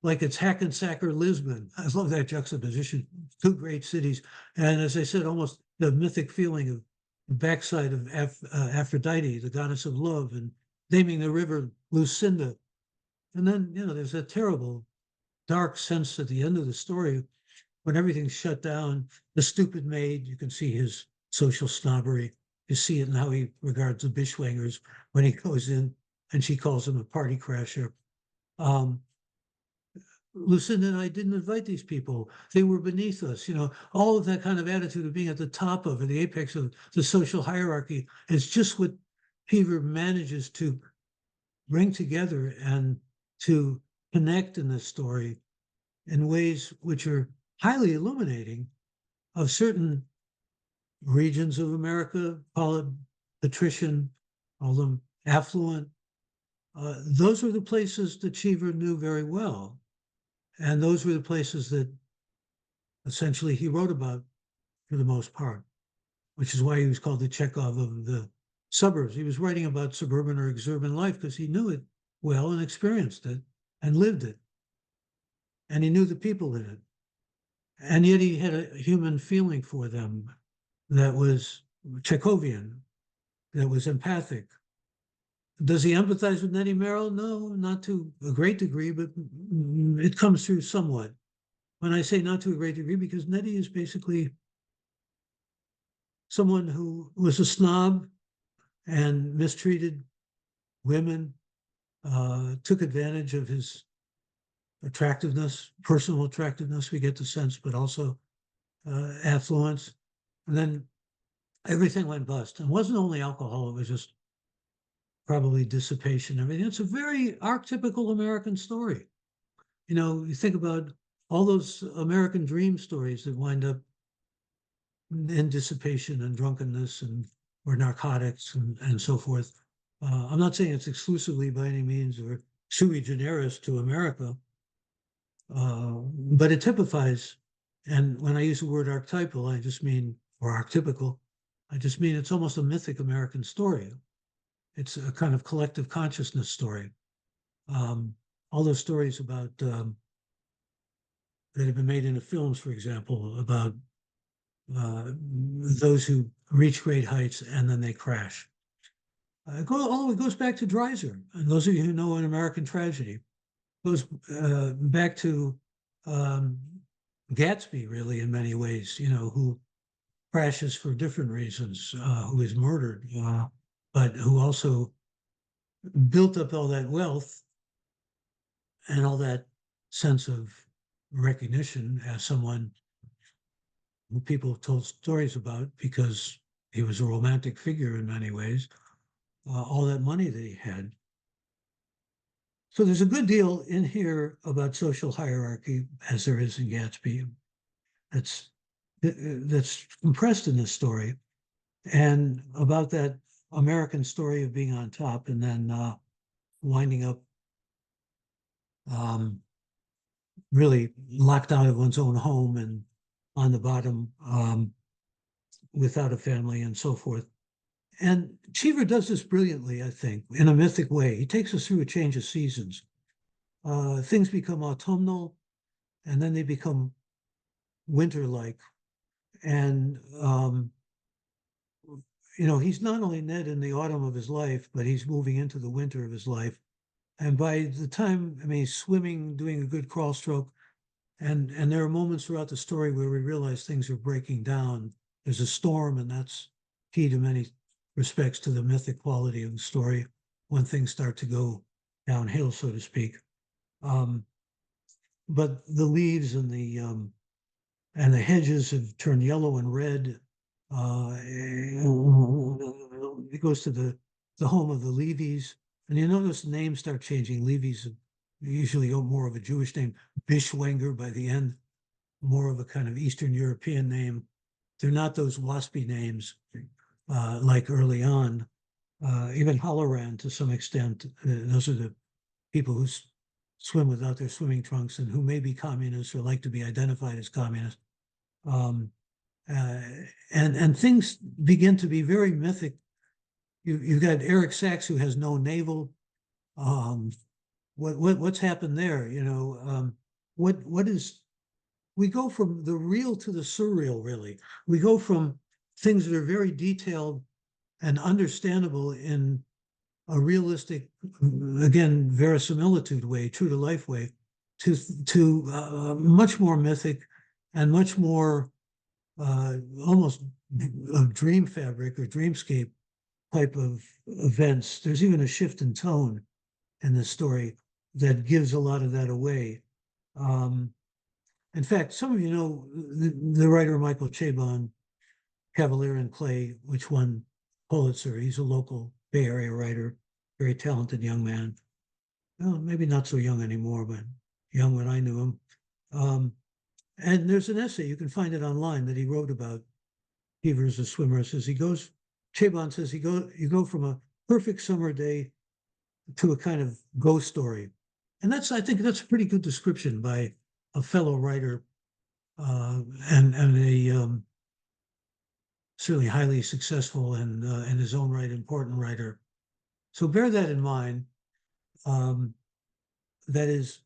like it's Hackensack or Lisbon. I love that juxtaposition. Two great cities, and as I said, almost the mythic feeling of the backside of Aphrodite, the goddess of love, and naming the river Lucinda. And then, there's that terrible, dark sense at the end of the story when everything's shut down. The stupid maid, you can see his social snobbery. You see it in how he regards the Bishwangers when he goes in and she calls him a party crasher. Lucinda and I didn't invite these people. They were beneath us. All of that kind of attitude of being at the top of it, the apex of the social hierarchy, is just what Cheever manages to bring together and to connect in this story in ways which are highly illuminating of certain regions of America, call it patrician, call them affluent. Those were the places that Cheever knew very well. And those were the places that essentially he wrote about for the most part. which is why he was called the Chekhov of the suburbs. He was writing about suburban or exurban life because he knew it well and experienced it and lived it. And he knew the people in it. And yet he had a human feeling for them that was Chekhovian, that was empathic. Does he empathize with Nettie Merrill? No, not to a great degree, but it comes through somewhat. When I say not to a great degree, because Nettie is basically someone who was a snob and mistreated women, took advantage of his attractiveness, personal attractiveness, we get the sense, but also affluence. And then everything went bust. And it wasn't only alcohol, it was just probably dissipation, everything. It's a very archetypical American story. You know, you think about all those American dream stories that wind up in dissipation and drunkenness and or narcotics and so forth. I'm not saying it's exclusively by any means or sui generis to America, but it typifies. And when I use the word archetypal, I just mean, or archetypical, I just mean it's almost a mythic American story. It's a kind of collective consciousness story. All those stories about that have been made into films, for example, about those who reach great heights and then they crash. It goes back to Dreiser. And those of you who know an American tragedy, goes back to Gatsby, really, in many ways, you know, who crashes for different reasons, who is murdered, but who also built up all that wealth and all that sense of recognition as someone who people told stories about because he was a romantic figure in many ways, all that money that he had. So there's a good deal in here about social hierarchy, as there is in Gatsby, that's compressed in this story, and about that American story of being on top and then winding up really locked out of one's own home and on the bottom without a family and so forth. And Cheever does this brilliantly, I think, in a mythic way. He takes us through a change of seasons. Things become autumnal and then they become winter-like. And, you know, he's not only Ned in the autumn of his life, but he's moving into the winter of his life. And by the time, I mean, he's swimming, doing a good crawl stroke. And there are moments throughout the story where we realize things are breaking down. There's a storm, and that's key to many respects to the mythic quality of the story when things start to go downhill, so to speak. But the leaves and the hedges have turned yellow and red. It goes to the home of the Levies, and you notice the names start changing. Levies usually more of a Jewish name. Bishwenger by the end, more of a kind of Eastern European name. They're not those waspy names like early on. Even Halloran to some extent. Those are the people who swim without their swimming trunks and who may be communists or like to be identified as communists. And things begin to be very mythic. You've got Eric Sachs, who has no navel. What's happened there? You know, what is? We go from the real to the surreal. Really, we go from things that are very detailed and understandable in a realistic, again, verisimilitude way, true to life way, to much more mythic and much more almost a dream fabric or dreamscape type of events. There's even a shift in tone in this story that gives a lot of that away. In fact, some of you know the writer Michael Chabon, Cavalier and Clay, which won Pulitzer. He's a local Bay Area writer, very talented young man. Well, maybe not so young anymore, but young when I knew him. And there's an essay, you can find it online, that he wrote about Cheever as a swimmer. Says Chabon says you go from a perfect summer day to a kind of ghost story. And I think that's a pretty good description by a fellow writer and a certainly highly successful and in his own right, important writer. So bear that in mind. Um, that is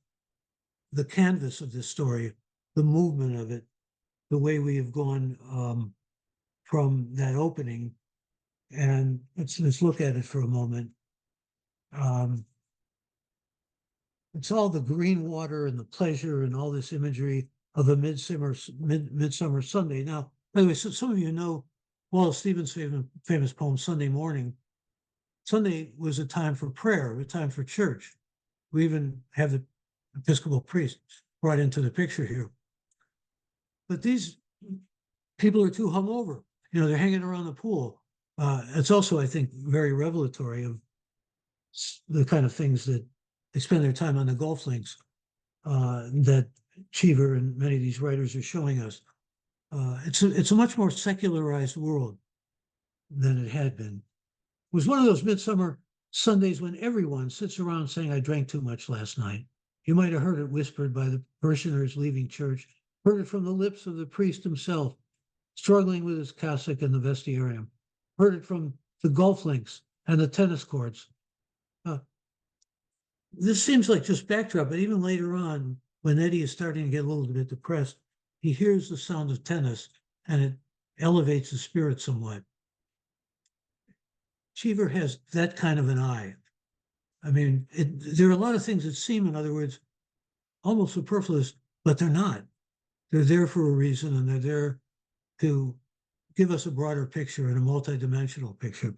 the canvas of this story, the movement of it, the way we have gone from that opening. And let's look at it for a moment. Um, it's all the green water and the pleasure and all this imagery of a midsummer Sunday. Now, by the way, so some of you know Wallace Stevens' famous poem "Sunday Morning." Sunday was a time for prayer, a time for church. We even have the Episcopal priest brought into the picture here. But these people are too hungover. They're hanging around the pool. It's also, I think, very revelatory of the kind of things that they spend their time on the golf links that Cheever and many of these writers are showing us. It's a much more secularized world than it had been. It was one of those midsummer Sundays when everyone sits around saying, "I drank too much last night." You might have heard it whispered by the parishioners leaving church, heard it from the lips of the priest himself, struggling with his cassock in the vestiarium, heard it from the golf links and the tennis courts. This seems like just backdrop, but even later on, when Eddie is starting to get a little bit depressed, he hears the sound of tennis and it elevates the spirit somewhat. Cheever has that kind of an eye. I mean, there are a lot of things that seem, in other words, almost superfluous, but they're not. They're there for a reason, and they're there to give us a broader picture and a multidimensional picture.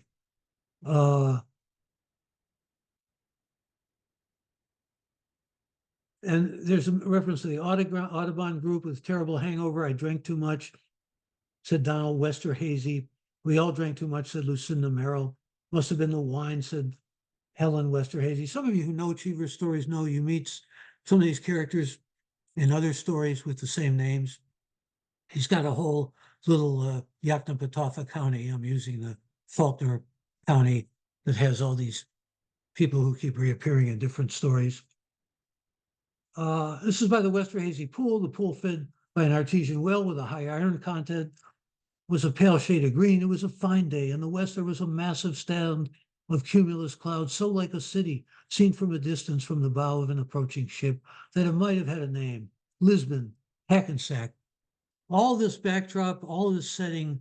And there's a reference to the Audubon group with terrible hangover. "I drank too much," said Donald Westerhazy. "We all drank too much," said Lucinda Merrill. "Must have been the wine," said Helen Westerhazy. Some of you who know Cheever's stories know you meet some of these characters in other stories with the same names. He's got a whole little Yoknapatawpha County. I'm using the Faulkner County that has all these people who keep reappearing in different stories. This is by the Westerhazy Pool. The pool, fed by an artesian well with a high iron content, was a pale shade of green. It was a fine day. In the west, there was a massive stand of cumulus clouds, so like a city, seen from a distance from the bow of an approaching ship, that it might have had a name: Lisbon, Hackensack. All this backdrop, all this setting,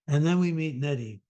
and then we meet Nettie.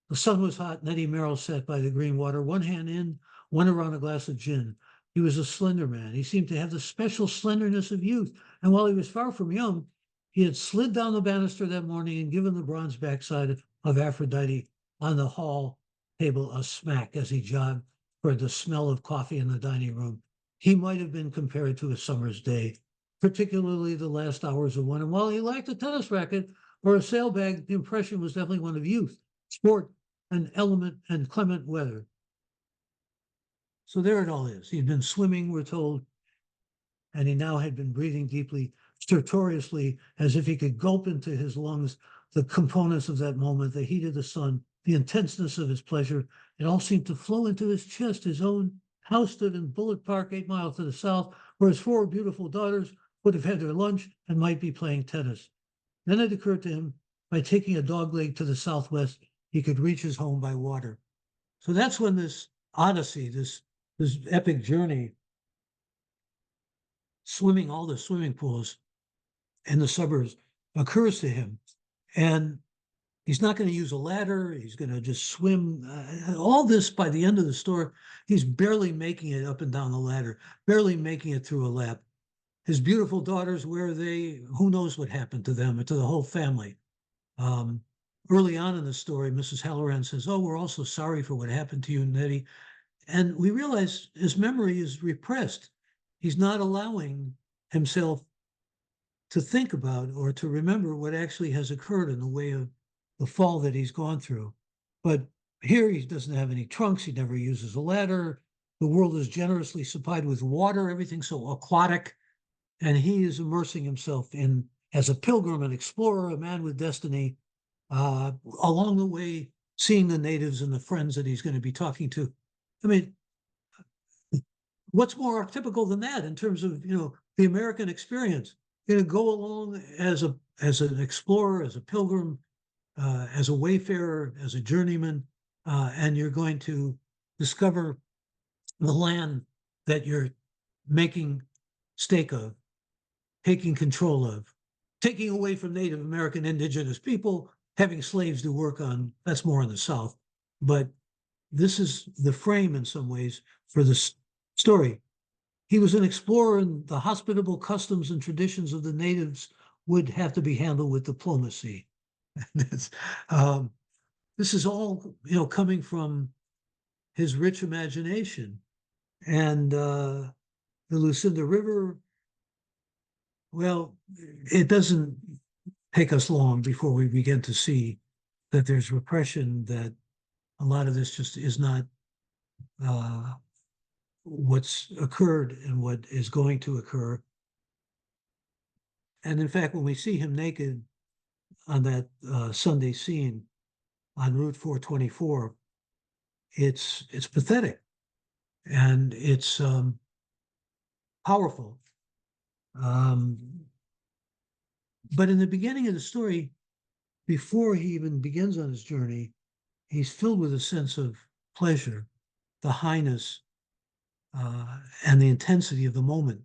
The sun was hot. Nettie Merrill sat by the green water, one hand in, one around a glass of gin. He was a slender man. He seemed to have the special slenderness of youth. And while he was far from young, he had slid down the banister that morning and given the bronze backside of Aphrodite on the hall table a smack as he jogged toward the smell of coffee in the dining room. He might have been compared to a summer's day, particularly the last hours of one. And while he lacked a tennis racket or a sailbag, the impression was definitely one of youth, sport, and element and clement weather. So there it all is. He'd been swimming, we're told, and he now had been breathing deeply, stertorously, as if he could gulp into his lungs the components of that moment, the heat of the sun, the intenseness of his pleasure. It all seemed to flow into his chest. His own house stood in Bullock Park, 8 miles to the south, where his 4 beautiful daughters would have had their lunch and might be playing tennis. Then it occurred to him, by taking a dogleg to the southwest, he could reach his home by water. So that's when this odyssey, this epic journey, swimming all the swimming pools in the suburbs, occurs to him. And he's not going to use a ladder. He's going to just swim. All this, by the end of the story, he's barely making it up and down the ladder, barely making it through a lap. His beautiful daughters, where are they? Who knows what happened to them and to the whole family? Early on in the story, Mrs. Halloran says, "Oh, we're also sorry for what happened to you, Nettie." And we realize his memory is repressed. He's not allowing himself to think about or to remember what actually has occurred in the way of the fall that he's gone through. But here he doesn't have any trunks. He never uses a ladder. The world is generously supplied with water, everything's so aquatic. And he is immersing himself in, as a pilgrim, an explorer, a man with destiny, along the way, seeing the natives and the friends that he's going to be talking to. I mean, what's more archetypical than that in terms of, the American experience? Go along as an explorer, as a pilgrim, as a wayfarer, as a journeyman, and you're going to discover the land that you're making stake of, taking control of, taking away from Native American indigenous people, having slaves do work on, that's more in the South. But this is the frame in some ways for this story. He was an explorer, and the hospitable customs and traditions of the natives would have to be handled with diplomacy. um, this is all, coming from his rich imagination. And the Lucinda River, well, it doesn't take us long before we begin to see that there's repression, that a lot of this just is not what's occurred and what is going to occur. And in fact, when we see him naked on that Sunday scene on Route 424, it's pathetic and it's powerful. But in the beginning of the story, before he even begins on his journey, he's filled with a sense of pleasure, the highness, and the intensity of the moment,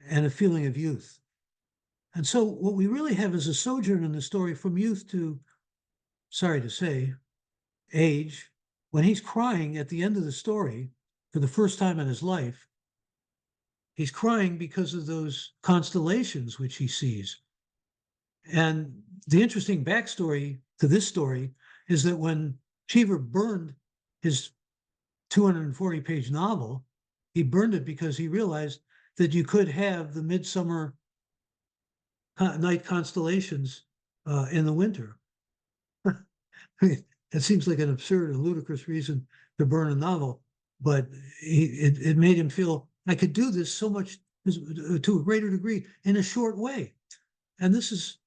and a feeling of youth. And so what we really have is a sojourn in the story from youth to, sorry to say, age. When he's crying at the end of the story for the first time in his life, he's crying because of those constellations which he sees. And the interesting backstory to this story is that when Cheever burned his 240-page novel, he burned it because he realized that you could have the midsummer night constellations in the winter. It seems like an absurd and ludicrous reason to burn a novel, but it made him feel, I could do this so much to a greater degree in a short way. And this is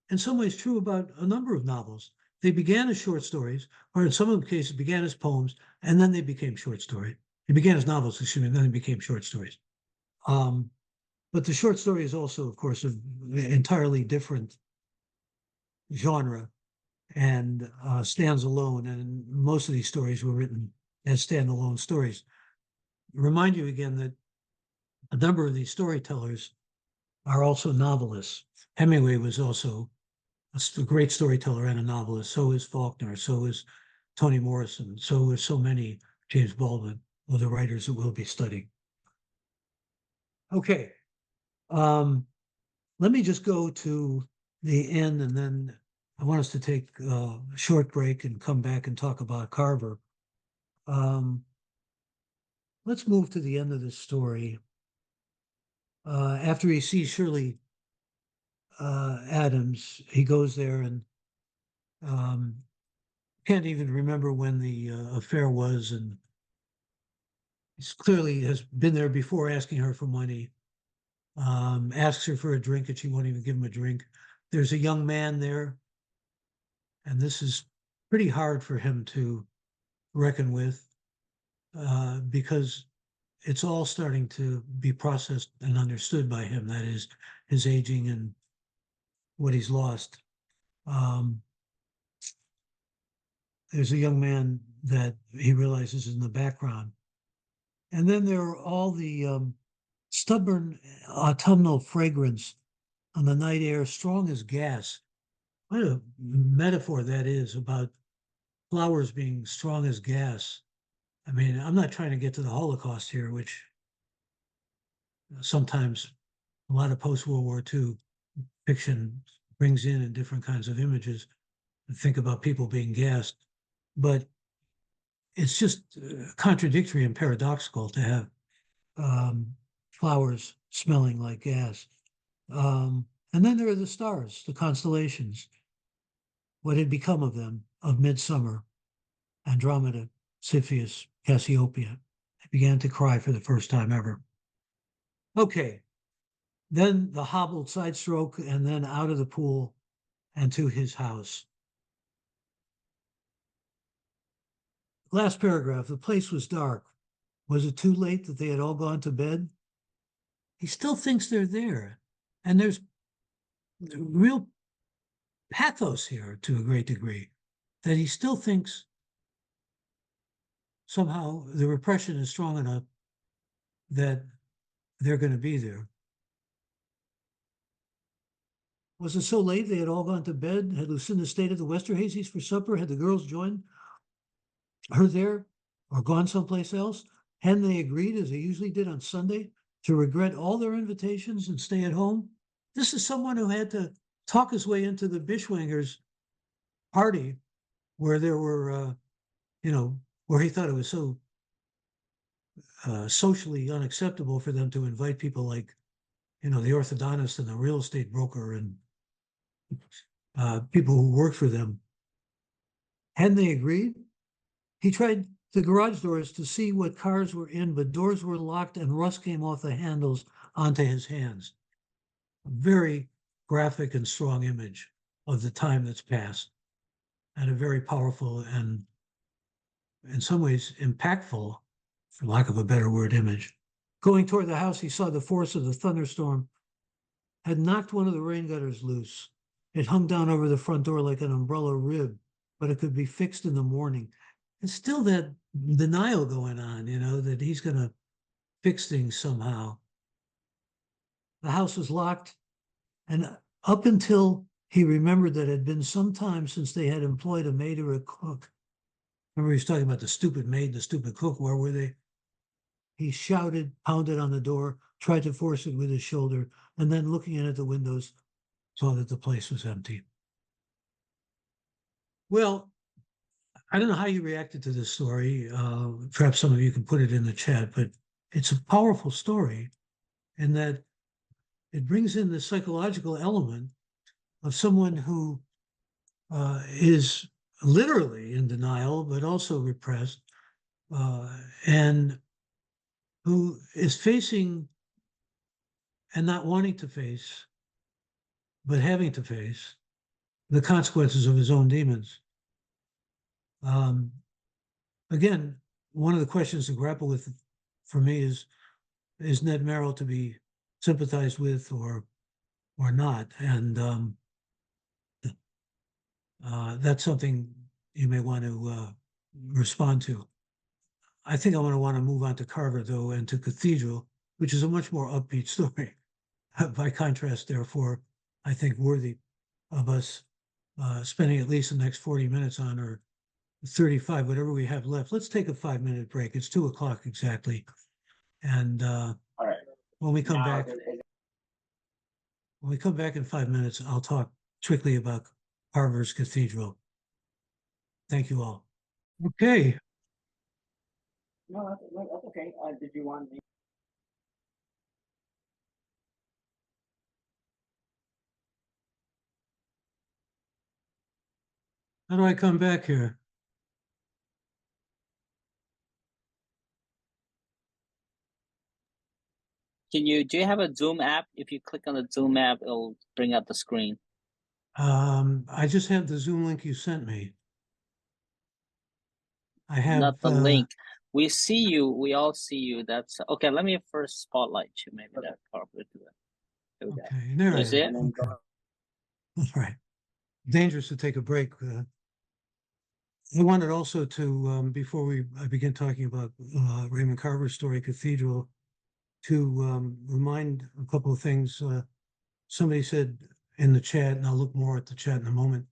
in some ways true about a number of novels. They began as short stories, or in some of the cases began as poems, and then they became short stories. They began as novels, excuse me, and then they became short stories. But the short story is also, of course, an entirely different genre and stands alone. And most of these stories were written as standalone stories. Remind you again that a number of these storytellers are also novelists. Hemingway was also a great storyteller and a novelist. So is Faulkner. So is Toni Morrison. So is so many, James Baldwin, of the writers that we'll be studying. Okay. Let me just go to the end, and then I want us to take a short break and come back and talk about Carver. Let's move to the end of this story. After he sees Shirley Adams, he goes there and can't even remember when the affair was, and he's clearly has been there before asking her for money, asks her for a drink and she won't even give him a drink. There's a young man there, and this is pretty hard for him to reckon with because it's all starting to be processed and understood by him. That is his aging and what he's lost. There's a young man that he realizes is in the background. And then there are all the stubborn autumnal fragrance on the night air, strong as gas. What a metaphor that is about flowers being strong as gas. I mean, I'm not trying to get to the Holocaust here, which sometimes a lot of post-World War II fiction brings in different kinds of images and think about people being gassed. But it's just contradictory and paradoxical to have flowers smelling like gas. And then there are the stars, the constellations. What had become of them, of midsummer, Andromeda, Cepheus, Cassiopeia. I began to cry for the first time ever. Okay, then the hobbled side stroke, and then out of the pool and to his house. Last paragraph, the place was dark. Was it too late that they had all gone to bed? He still thinks they're there. And there's real pathos here to a great degree, that he still thinks somehow the repression is strong enough that they're going to be there. Was it so late they had all gone to bed? Had Lucinda stayed at the Westerhazys for supper? Had the girls joined her there or gone someplace else? Hadn't they agreed, as they usually did on Sunday, to regret all their invitations and stay at home? This is someone who had to talk his way into the Bishwangers' party where there were, where he thought it was so socially unacceptable for them to invite people like, the orthodontist and the real estate broker and people who worked for them. Hadn't they agreed? He tried the garage doors to see what cars were in, but doors were locked and rust came off the handles onto his hands. A very graphic and strong image of the time that's passed, and a very powerful and in some ways impactful, for lack of a better word, image. Going toward the house, he saw the force of the thunderstorm had knocked one of the rain gutters loose. It hung down over the front door like an umbrella rib, but it could be fixed in the morning. It's still that denial going on, that he's going to fix things somehow. The house was locked, and up until he remembered that it had been some time since they had employed a maid or a cook. Remember, he was talking about the stupid maid, the stupid cook. Where were they? He shouted, pounded on the door, tried to force it with his shoulder, and then looking in at the windows, saw that the place was empty. Well, I don't know how you reacted to this story. Perhaps some of you can put it in the chat, but it's a powerful story in that it brings in the psychological element of someone who is literally in denial, but also repressed, and who is facing and not wanting to face, but having to face the consequences of his own demons. Again, one of the questions to grapple with for me is Ned Merrill to be sympathized with or not? And that's something you may want to respond to. I think I want to move on to Carver, though, and to Cathedral, which is a much more upbeat story. By contrast, therefore, I think worthy of us spending at least the next 40 minutes on, or 35, whatever we have left. Let's take a 5-minute break. It's 2:00 exactly. And All right. when we come Now, back, in 5 minutes, I'll talk strictly about Carver's Cathedral. Thank you all. Okay. no, that's okay. Did you want me? How do I come back here? Do you have a Zoom app? If you click on the Zoom app, it'll bring up the screen. I just have the Zoom link you sent me. I have Not the link. We see you. We all see you. That's okay. Let me first spotlight you. Maybe that probably do it. Okay, there I Is am. it? Okay. All right. Dangerous to take a break. I wanted also to, before I begin talking about Raymond Carver's story, Cathedral, to remind a couple of things. Somebody said in the chat, and I'll look more at the chat in a moment,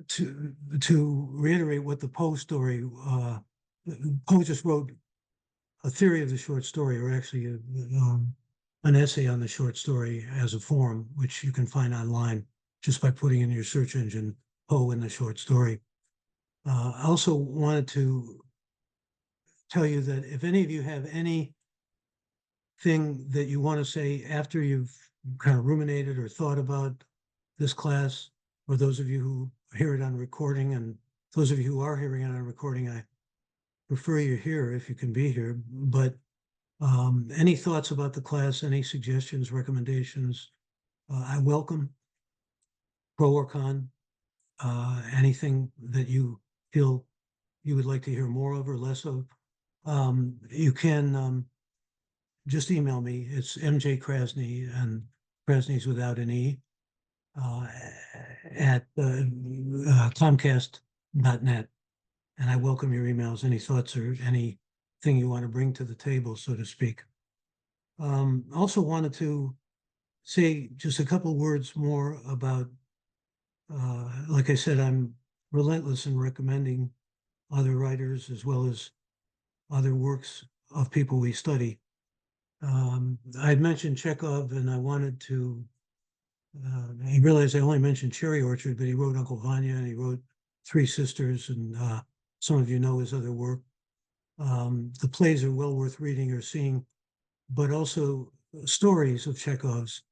to reiterate what the Poe story, Poe just wrote a theory of the short story, or actually an essay on the short story as a form, which you can find online just by putting in your search engine Poe in the short story. I also wanted to tell you that if any of you have anything that you want to say after you've kind of ruminated or thought about this class, or those of you who hear it on recording, and those of you who are hearing it on recording, I prefer you here if you can be here. But any thoughts about the class, any suggestions, recommendations, I welcome, pro or con, anything that you feel you would like to hear more of or less of. You can just email me. It's MJ Krasny, and Krasny's without an E, at Comcast.net. And I welcome your emails, any thoughts or anything you want to bring to the table, so to speak. Also wanted to say just a couple words more about, like I said, I'm relentless in recommending other writers as well as other works of people we study. I'd mentioned Chekhov, and I wanted to, I realized I only mentioned Cherry Orchard, but he wrote Uncle Vanya and he wrote Three Sisters, and some of you know his other work. The plays are well worth reading or seeing, but also stories of Chekhov's.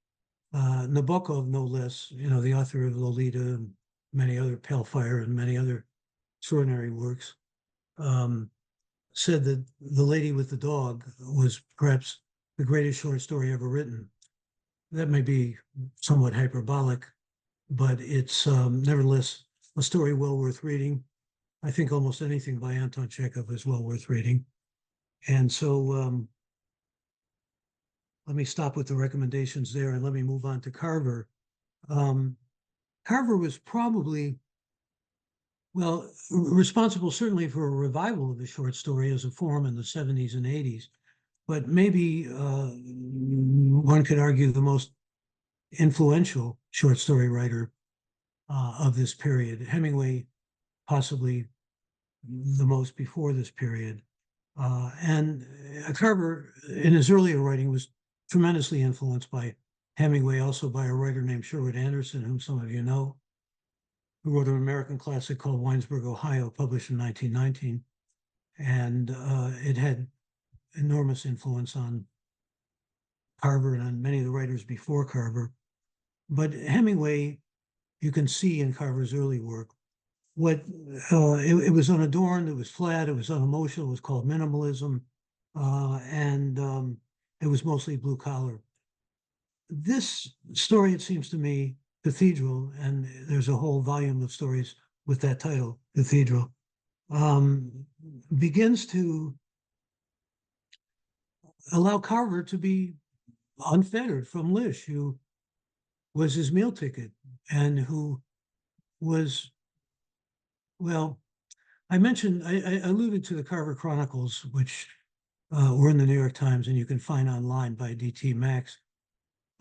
Nabokov, no less, the author of Lolita and many other, Pale Fire and many other extraordinary works, said that The Lady with the Dog was perhaps the greatest short story ever written. That may be somewhat hyperbolic, but it's nevertheless a story well worth reading. I think almost anything by Anton Chekhov is well worth reading. And so let me stop with the recommendations there and let me move on to Carver. Carver was probably, well, responsible certainly for a revival of the short story as a form in the 70s and 80s, but maybe one could argue the most influential short story writer of this period. Hemingway, possibly the most before this period. And Carver, in his earlier writing, was tremendously influenced by Hemingway, also by a writer named Sherwood Anderson, whom some of you know, who wrote an American classic called Winesburg, Ohio, published in 1919. And it had enormous influence on Carver and on many of the writers before Carver. But Hemingway, you can see in Carver's early work, it was unadorned, it was flat, it was unemotional, it was called minimalism, and it was mostly blue collar. This story, it seems to me, Cathedral, and there's a whole volume of stories with that title, Cathedral, begins to allow Carver to be unfettered from Lish, who was his meal ticket and who was, well, I alluded to the Carver Chronicles, which were in the New York Times and you can find online by DT Max,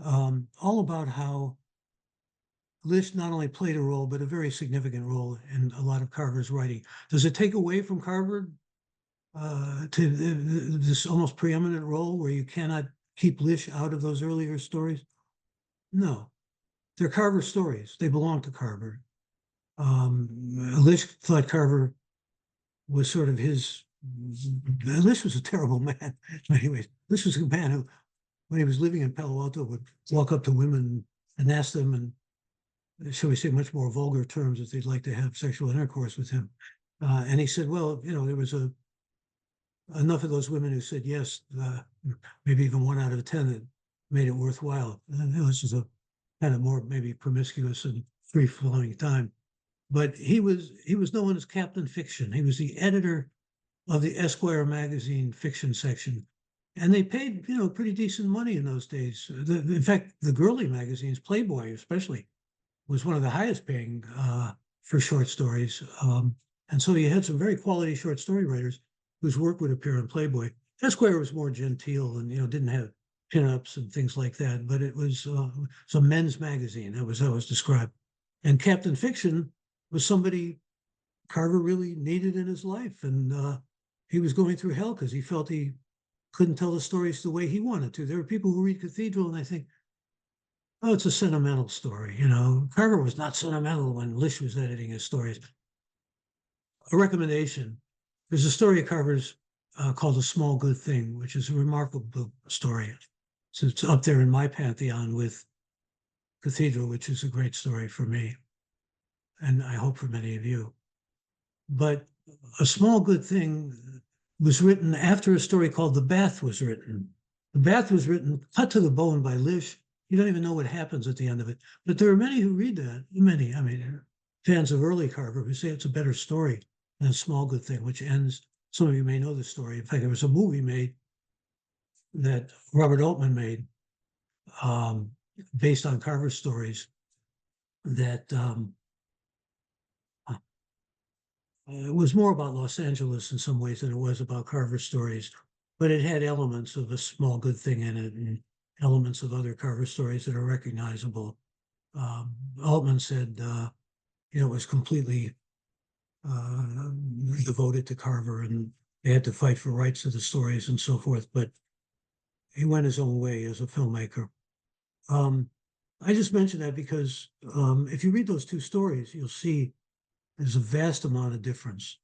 all about how Lish not only played a role, but a very significant role in a lot of Carver's writing. Does it take away from Carver to this almost preeminent role where you cannot keep Lish out of those earlier stories? No, they're Carver stories. They belong to Carver. Lish thought Carver was sort of his. Lish was a terrible man. Anyways, Lish was a man who, when he was living in Palo Alto, would walk up to women and ask them, and shall we say, much more vulgar terms, if they'd like to have sexual intercourse with him. And he said, well, there was enough of those women who said yes, maybe even 1 out of 10 that made it worthwhile. And this was a kind of more maybe promiscuous and free-flowing time. But he was known as Captain Fiction. He was the editor of the Esquire magazine fiction section. And they paid, pretty decent money in those days. In fact, the girly magazines, Playboy especially, was one of the highest paying for short stories. And so you had some very quality short story writers whose work would appear in Playboy. Esquire was more genteel and, didn't have pinups and things like that, but it was a men's magazine. That was how it was described. And Captain Fiction was somebody Carver really needed in his life. And he was going through hell because he felt he couldn't tell the stories the way he wanted to. There are people who read Cathedral and they think, oh, it's a sentimental story. Carver was not sentimental when Lish was editing his stories. A recommendation, there's a story of Carver's called A Small Good Thing, which is a remarkable story. So it's up there in my pantheon with Cathedral, which is a great story for me, and I hope for many of you. But A Small Good Thing was written after a story called The Bath was written. The Bath was written, cut to the bone by Lish. You don't even know what happens at the end of it. But there are many who read that, fans of early Carver who say it's a better story than A Small Good Thing, which ends, some of you may know the story. In fact, there was a movie made that Robert Altman made based on Carver's stories. that it was more about Los Angeles in some ways than it was about Carver stories, but it had elements of A Small Good Thing in it and elements of other Carver stories that are recognizable. Altman said, it was completely devoted to Carver, and they had to fight for rights to the stories and so forth. But he went his own way as a filmmaker. I just mentioned that because if you read those two stories, you'll see there's a vast amount of difference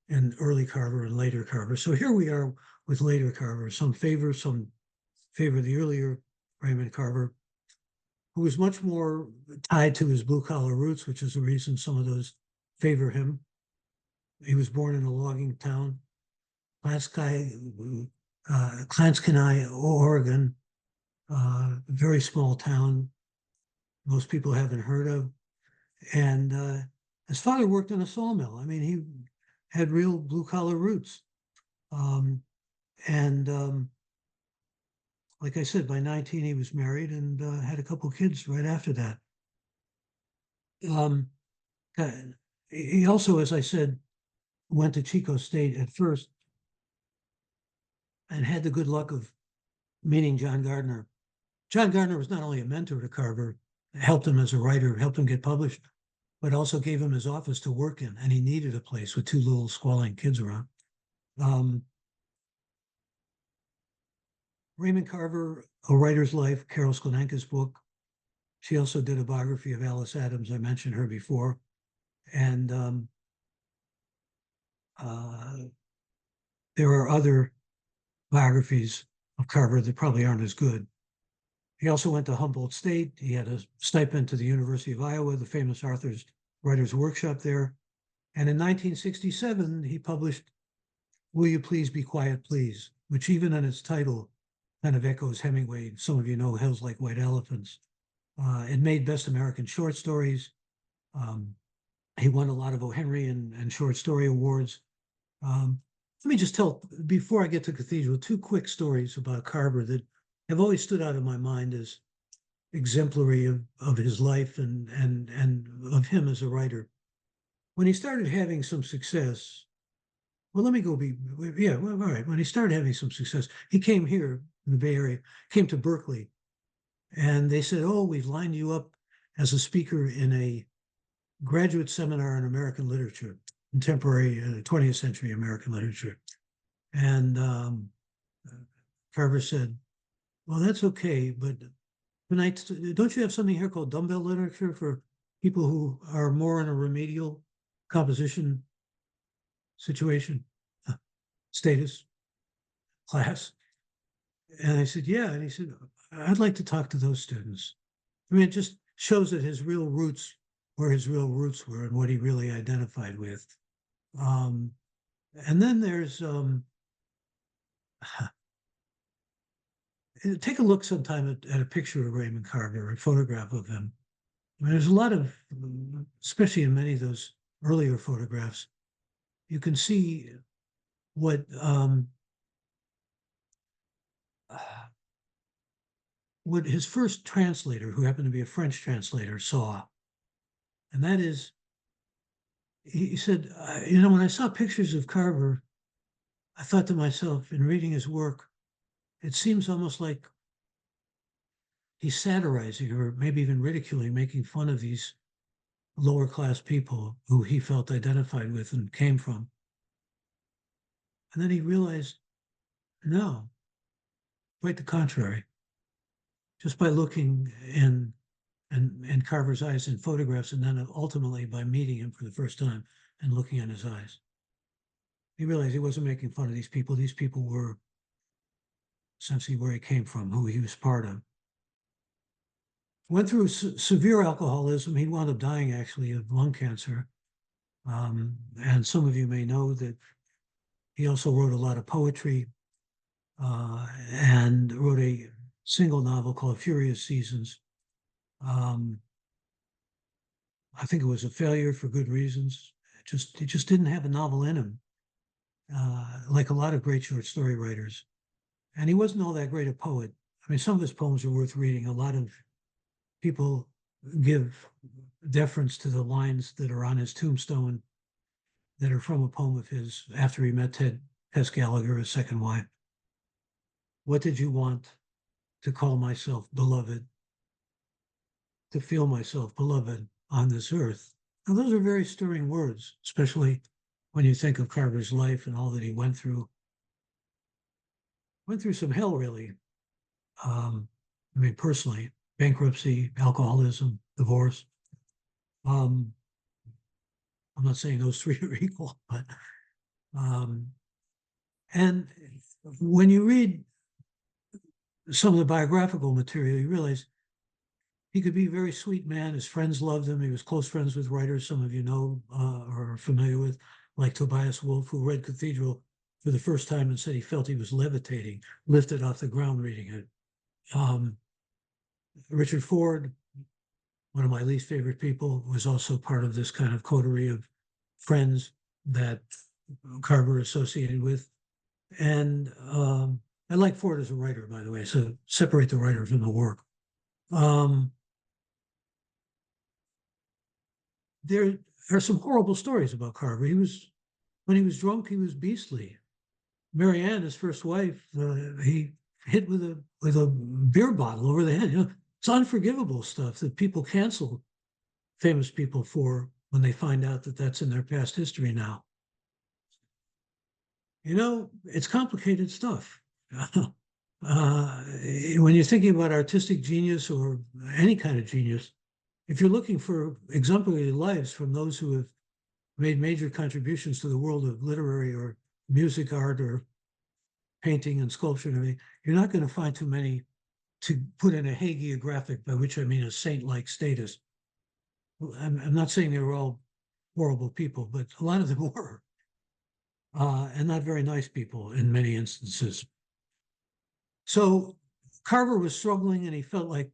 in early Carver and later Carver. So here we are with later Carver. Some favor the earlier Raymond Carver, who was much more tied to his blue collar roots, which is the reason some of those favor him. He was born in a logging town, Clanskine, Oregon, a very small town most people haven't heard of. And his father worked in a sawmill. I mean, he had real blue collar roots. And like I said, by 19, he was married and had a couple of kids right after that. He also, as I said, went to Chico State at first and had the good luck of meeting John Gardner. John Gardner was not only a mentor to Carver, helped him as a writer, helped him get published, but also gave him his office to work in. And he needed a place with two little squalling kids around. Raymond Carver, A Writer's Life, Carol Sklenenka's book. She also did a biography of Alice Adams. I mentioned her before. And there are other biographies of Carver that probably aren't as good. He also went to Humboldt State. He had a stipend to the University of Iowa, the famous Arthur's Writers Workshop there. And in 1967, he published Will You Please Be Quiet, Please, which even in its title kind of echoes Hemingway. Some of you know Hills Like White Elephants. It made Best American Short Stories. He won a lot of O. Henry and short story awards. Let me just tell, before I get to Cathedral, two quick stories about Carver that have always stood out in my mind as exemplary of his life and of him as a writer. When he started having some success, well, let me go all right. When he started having some success, he came here in the Bay Area, came to Berkeley, and they said, oh, we've lined you up as a speaker in a graduate seminar in American literature, contemporary 20th century American literature. And Carver said, well, that's okay, but tonight, don't you have something here called dumbbell literature for people who are more in a remedial composition situation, status, class? And I said, yeah. And he said, I'd like to talk to those students. I mean, it just shows that his real roots, where his real roots were and what he really identified with. And then there's, take a look sometime at a picture of Raymond Carver, a photograph of him. I mean, there's a lot of, especially in many of those earlier photographs, you can see what his first translator, who happened to be a French translator, saw. And that is, he said, when I saw pictures of Carver, I thought to myself, in reading his work, it seems almost like he's satirizing or maybe even ridiculing, making fun of these lower class people who he felt identified with and came from. And then he realized, no, quite the contrary. Just by looking in Carver's eyes in photographs, and then ultimately by meeting him for the first time and looking in his eyes, he realized he wasn't making fun of these people. These people were essentially where he came from, who he was part of. Went through severe alcoholism. He wound up dying, actually, of lung cancer. And some of you may know that he also wrote a lot of poetry and wrote a single novel called Furious Seasons. I think it was a failure for good reasons. He just didn't have a novel in him, like a lot of great short story writers. And he wasn't all that great a poet. I mean, some of his poems are worth reading. A lot of people give deference to the lines that are on his tombstone that are from a poem of his after he met Tess Gallagher, his second wife. What did you want? To call myself beloved, to feel myself beloved on this earth. Now, those are very stirring words, especially when you think of Carver's life and all that he went through. Went through some hell, really. I mean, personally, bankruptcy, alcoholism, divorce. I'm not saying those three are equal, but and when you read some of the biographical material, you realize he could be a very sweet man. His friends loved him. He was close friends with writers some of you know or are familiar with, like Tobias Wolff, who read Cathedral for the first time and said he felt he was levitating, lifted off the ground reading it. Richard Ford, one of my least favorite people, was also part of this kind of coterie of friends that Carver associated with. And I like Ford as a writer, by the way, so separate the writer from the work. There are some horrible stories about Carver. When he was drunk, he was beastly. Marianne, his first wife, he hit with a beer bottle over the head. You know, it's unforgivable stuff that people cancel famous people for when they find out that that's in their past history now. You know, it's complicated stuff. When you're thinking about artistic genius or any kind of genius, if you're looking for exemplary lives from those who have made major contributions to the world of literary or music, art, or painting and sculpture and everything, you're not going to find too many to put in a hagiographic, by which I mean a saint-like status. I'm not saying they were all horrible people, but a lot of them were, and not very nice people in many instances. So Carver was struggling, and he felt like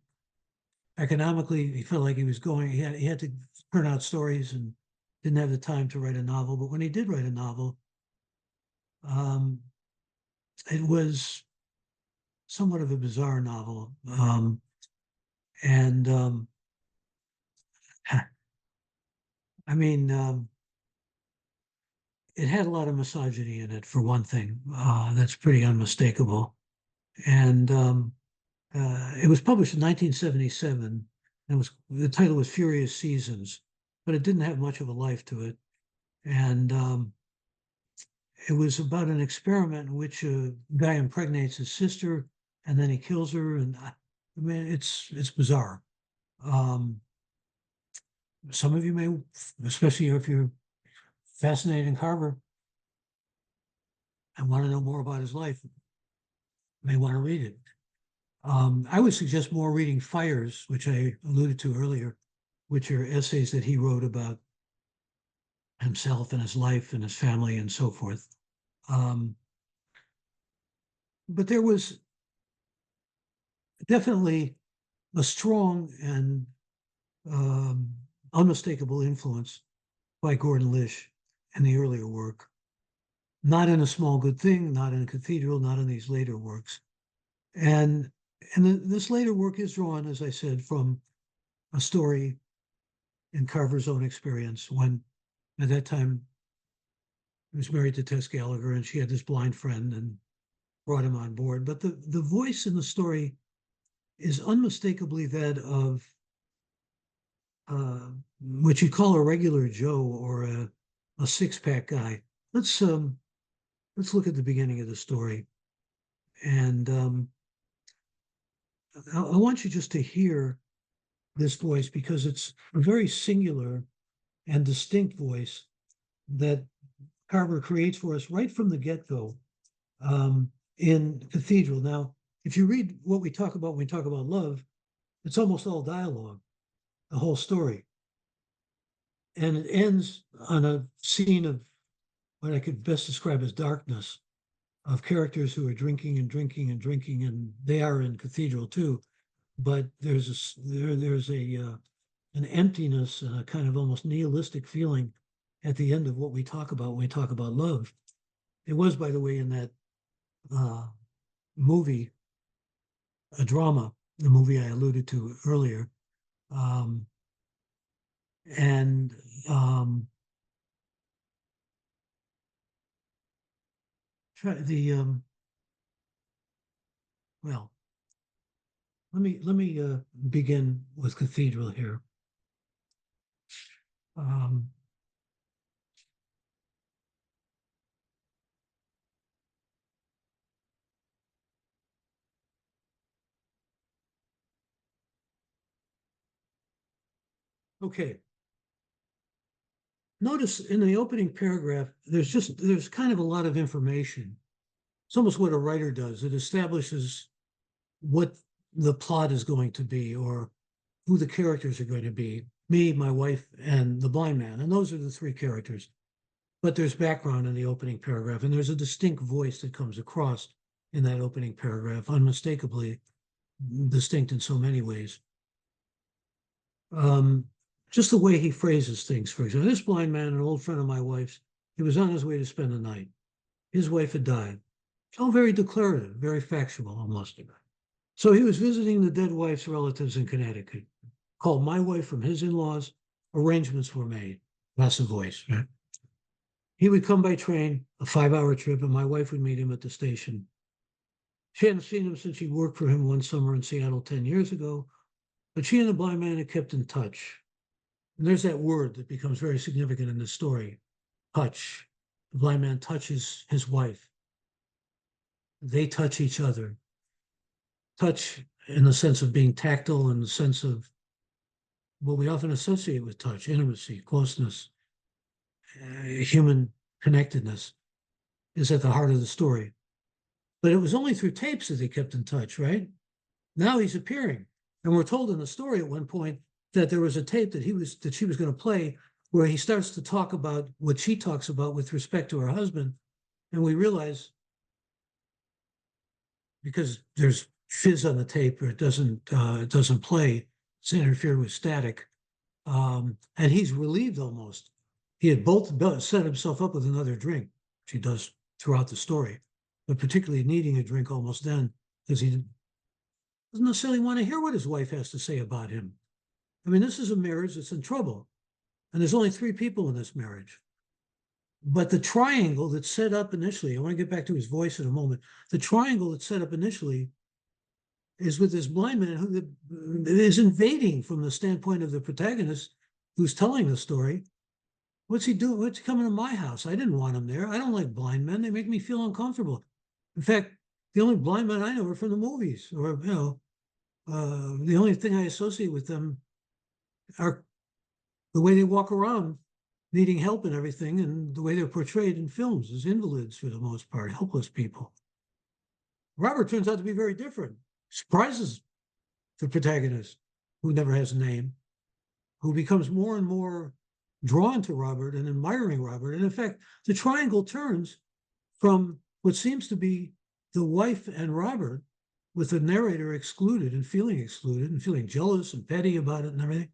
economically, he felt like he was going, he had to turn out stories and didn't have the time to write a novel. But when he did write a novel, it was somewhat of a bizarre novel. I mean, it had a lot of misogyny in it, for one thing. That's pretty unmistakable. And it was published in 1977. And the title was Furious Seasons, but it didn't have much of a life to it. And it was about an experiment in which a guy impregnates his sister and then he kills her. And I mean, it's bizarre. Some of you may, especially if you're fascinated in Carver and want to know more about his life, may want to read it. I would suggest more reading Fires, which I alluded to earlier, which are essays that he wrote about himself and his life and his family and so forth. But there was definitely a strong and unmistakable influence by Gordon Lish in the earlier work. Not in A Small Good Thing, not in Cathedral, not in these later works. And this later work is drawn, as I said, from a story in Carver's own experience when, at that time, he was married to Tess Gallagher and she had this blind friend and brought him on board. But the voice in the story is unmistakably that of what you call a regular Joe or a six-pack guy. Let's look at the beginning of the story. And I want you just to hear this voice because it's a very singular and distinct voice that Carver creates for us right from the get-go in Cathedral. Now, if you read what we talk about when we talk about love, it's almost all dialogue, the whole story. And it ends on a scene of what I could best describe as darkness, of characters who are drinking and drinking and drinking, and they are in Cathedral too. But there's an emptiness and a kind of almost nihilistic feeling at the end of what we talk about when we talk about love. It was, by the way, in that movie, a drama, the movie I alluded to earlier, Um, and try the well, let me begin with Cathedral here. Um, okay. Notice in the opening paragraph, there's kind of a lot of information. It's almost what a writer does. It establishes what the plot is going to be or who the characters are going to be. Me, my wife, and the blind man. And those are the three characters. But there's background in the opening paragraph, and there's a distinct voice that comes across in that opening paragraph, unmistakably distinct in so many ways. Um, just the way he phrases things, for example. This blind man, an old friend of my wife's, he was on his way to spend the night. His wife had died. It's all very declarative, very factual almost. So he was visiting the dead wife's relatives in Connecticut. Called my wife from his in-laws. Arrangements were made. That's the voice, right? He would come by train, a 5-hour trip, and my wife would meet him at the station. She hadn't seen him since she worked for him one summer in Seattle 10 years ago, but she and the blind man had kept in touch. And there's that word that becomes very significant in this story, touch. The blind man touches his wife. They touch each other. Touch in the sense of being tactile, in the sense of what we often associate with touch, intimacy, closeness, human connectedness is at the heart of the story. But it was only through tapes that they kept in touch, right? Now he's appearing. And we're told in the story at one point that there was a tape that she was going to play where he starts to talk about what she talks about with respect to her husband. And we realize, because there's fizz on the tape or it doesn't play, it's interfered with static. And he's relieved almost. He had both set himself up with another drink, which he does throughout the story, but particularly needing a drink almost then because he doesn't necessarily want to hear what his wife has to say about him. I mean, this is a marriage that's in trouble, and there's only 3 people in this marriage. But the triangle that's set up initially, I want to get back to his voice in a moment. The triangle that's set up initially is with this blind man who is invading from the standpoint of the protagonist who's telling the story. What's he doing? What's he coming to my house? I didn't want him there. I don't like blind men. They make me feel uncomfortable. In fact, the only blind men I know are from the movies, or the only thing I associate with them are the way they walk around, needing help and everything, and the way they're portrayed in films as invalids for the most part, helpless people. Robert turns out to be very different. Surprises the protagonist, who never has a name, who becomes more and more drawn to Robert and admiring Robert. And in fact, the triangle turns from what seems to be the wife and Robert, with the narrator excluded and feeling jealous and petty about it and everything.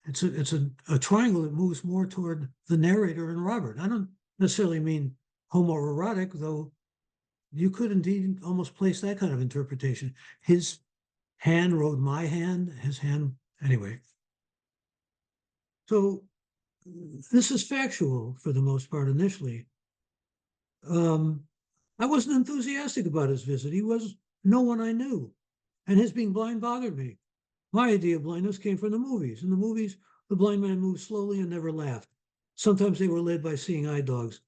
It's a triangle that moves more toward the narrator and Robert. I don't necessarily mean homoerotic, though you could indeed almost place that kind of interpretation. His hand rode my hand, his hand, anyway. So this is factual for the most part initially. I wasn't enthusiastic about his visit. He was no one I knew, and his being blind bothered me. My idea of blindness came from the movies. In the movies, the blind man moved slowly and never laughed. Sometimes they were led by seeing eye dogs.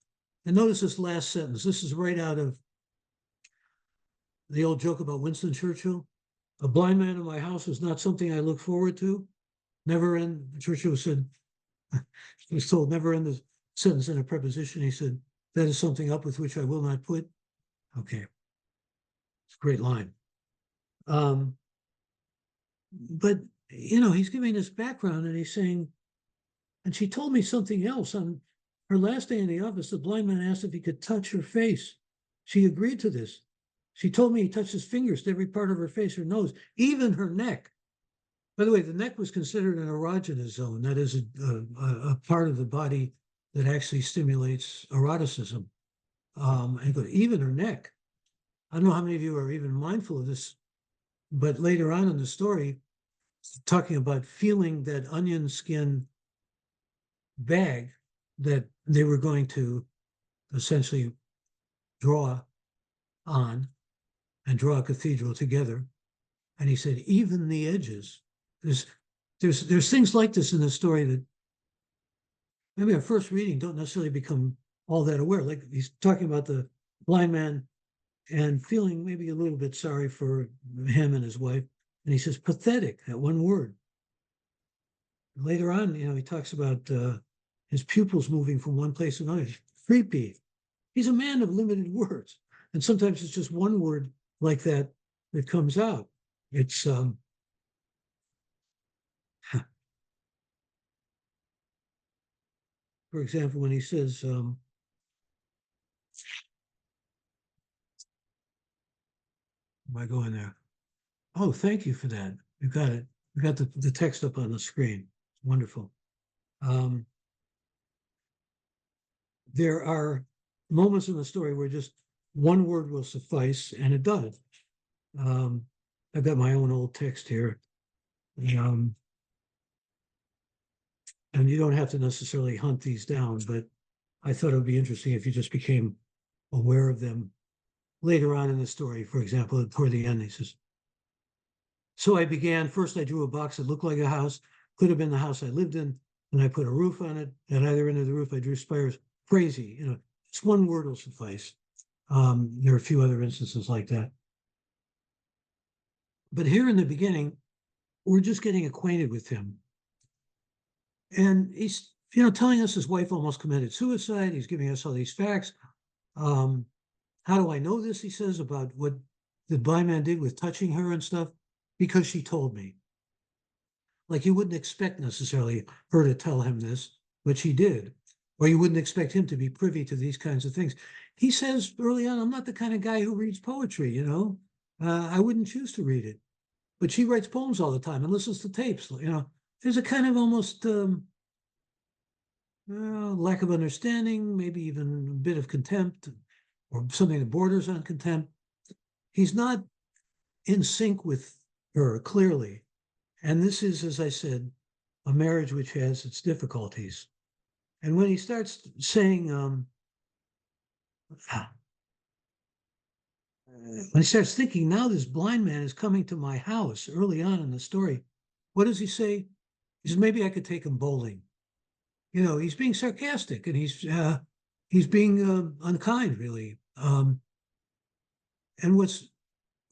And notice this last sentence. This is right out of the old joke about Winston Churchill. A blind man in my house is not something I look forward to. Never end. Churchill said, he was told never end the sentence in a preposition. He said, that is something up with which I will not put. Okay. It's a great line. But, he's giving this background and he's saying, and she told me something else. On her last day in the office, the blind man asked if he could touch her face. She agreed to this. She told me he touched his fingers to every part of her face, her nose, even her neck. By the way, the neck was considered an erogenous zone. That is a part of the body that actually stimulates eroticism. And even her neck. I don't know how many of you are even mindful of this, but later on in the story, talking about feeling that onion skin bag that they were going to essentially draw on and draw a cathedral together. And he said, even the edges. There's things like this in the story that maybe at first reading don't necessarily become all that aware. Like he's talking about the blind man and feeling maybe a little bit sorry for him and his wife. And he says, pathetic, that one word. Later on, he talks about his pupils moving from one place to another. Creepy. He's a man of limited words. And sometimes it's just one word like that that comes out. It's for example, when he says, am I going there? Oh, thank you for that. You got it. We got the text up on the screen. Wonderful. There are moments in the story where just one word will suffice, and it does. I've got my own old text here. And you don't have to necessarily hunt these down, but I thought it would be interesting if you just became aware of them later on in the story. For example, toward the end, he says, so I began, first I drew a box that looked like a house, could have been the house I lived in, and I put a roof on it. At either end of the roof, I drew spires. Crazy, just one word will suffice. There are a few other instances like that. But here in the beginning, we're just getting acquainted with him. And he's, telling us his wife almost committed suicide. He's giving us all these facts. How do I know this? He says about what the blind man did with touching her and stuff, because she told me. Like you wouldn't expect necessarily her to tell him this, but she did. Or you wouldn't expect him to be privy to these kinds of things. He says early on, I'm not the kind of guy who reads poetry, I wouldn't choose to read it. But she writes poems all the time and listens to tapes. There's a kind of almost lack of understanding, maybe even a bit of contempt or something that borders on contempt. He's not in sync with her, clearly. And this is, as I said, a marriage which has its difficulties. And when he starts saying, when he starts thinking, now this blind man is coming to my house early on in the story, what does he say? He says, maybe I could take him bowling. He's being sarcastic and he's being unkind, really. And what's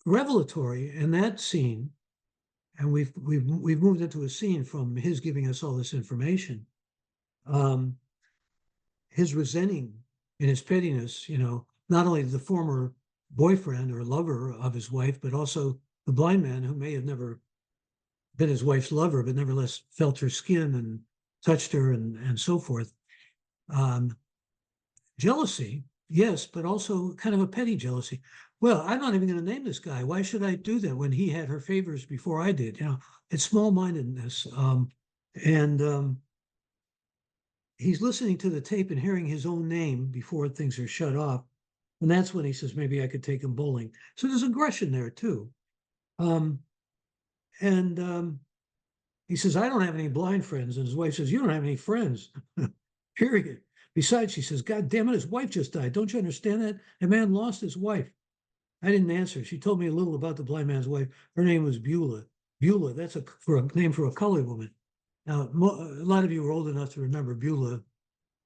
revelatory in that scene, and we've moved into a scene from his giving us all this information, his resenting in his pettiness, not only the former boyfriend or lover of his wife, but also the blind man who may have never been his wife's lover, but nevertheless felt her skin and touched her and so forth. Jealousy, yes, but also kind of a petty jealousy. Well, I'm not even going to name this guy. Why should I do that when he had her favors before I did? It's small-mindedness. And he's listening to the tape and hearing his own name before things are shut off. And that's when he says, maybe I could take him bowling. So there's aggression there too. He says, I don't have any blind friends. And his wife says, you don't have any friends, period. Besides, she says, God damn it, his wife just died. Don't you understand that? A man lost his wife. I didn't answer. She told me a little about the blind man's wife. Her name was Beulah. Beulah, that's a name for a colored woman. Now, a lot of you are old enough to remember Beulah,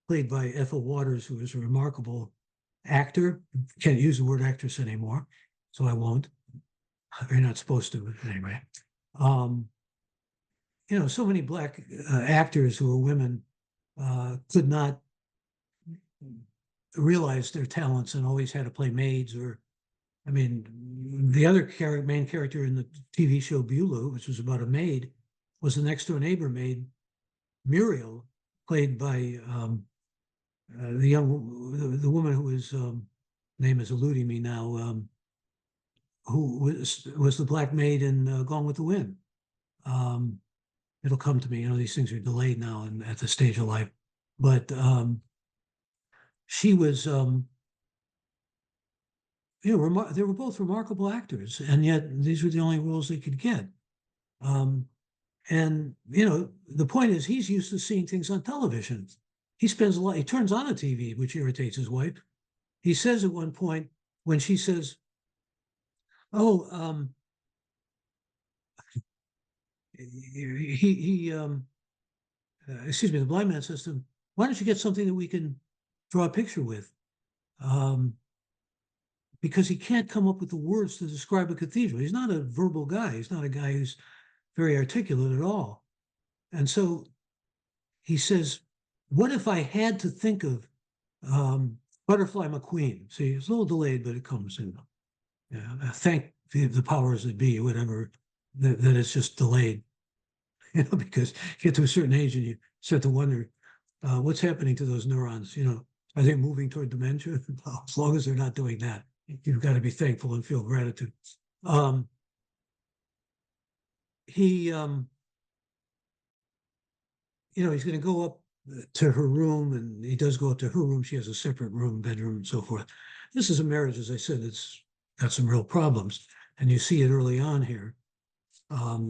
played by Ethel Waters, who is a remarkable actor. Can't use the word actress anymore, so I won't. You're not supposed to, but anyway. So many Black actors who are women could not realize their talents and always had to play maids the other main character in the TV show Beulah, which was about a maid, was the next door neighbor maid, Muriel, played by the woman who is name is eluding me now, who was the black maid in Gone with the Wind. It'll come to me. These things are delayed now and at the stage of life, but she was. They were both remarkable actors, and yet these were the only roles they could get. And, you know, the point is he's used to seeing things on television. He spends a lot, he turns on a TV, which irritates his wife. He says at one point when she says, oh, excuse me, the blind man says to him, why don't you get something that we can draw a picture with? Because he can't come up with the words to describe a cathedral. He's not a verbal guy. He's not a guy who's very articulate at all. And so he says, what if I had to think of Butterfly McQueen? See, it's a little delayed, but it comes in. Thank the powers that be, whatever, that it's just delayed. You know, because you get to a certain age and you start to wonder what's happening to those neurons. You know, are they moving toward dementia? As long as they're not doing that, you've got to be thankful and feel gratitude. He, you know, he's going to go up to her room, and he does go up to her room. She has a separate room, bedroom, and so forth. This is a marriage, as I said, it's got some real problems, and you see it early on here.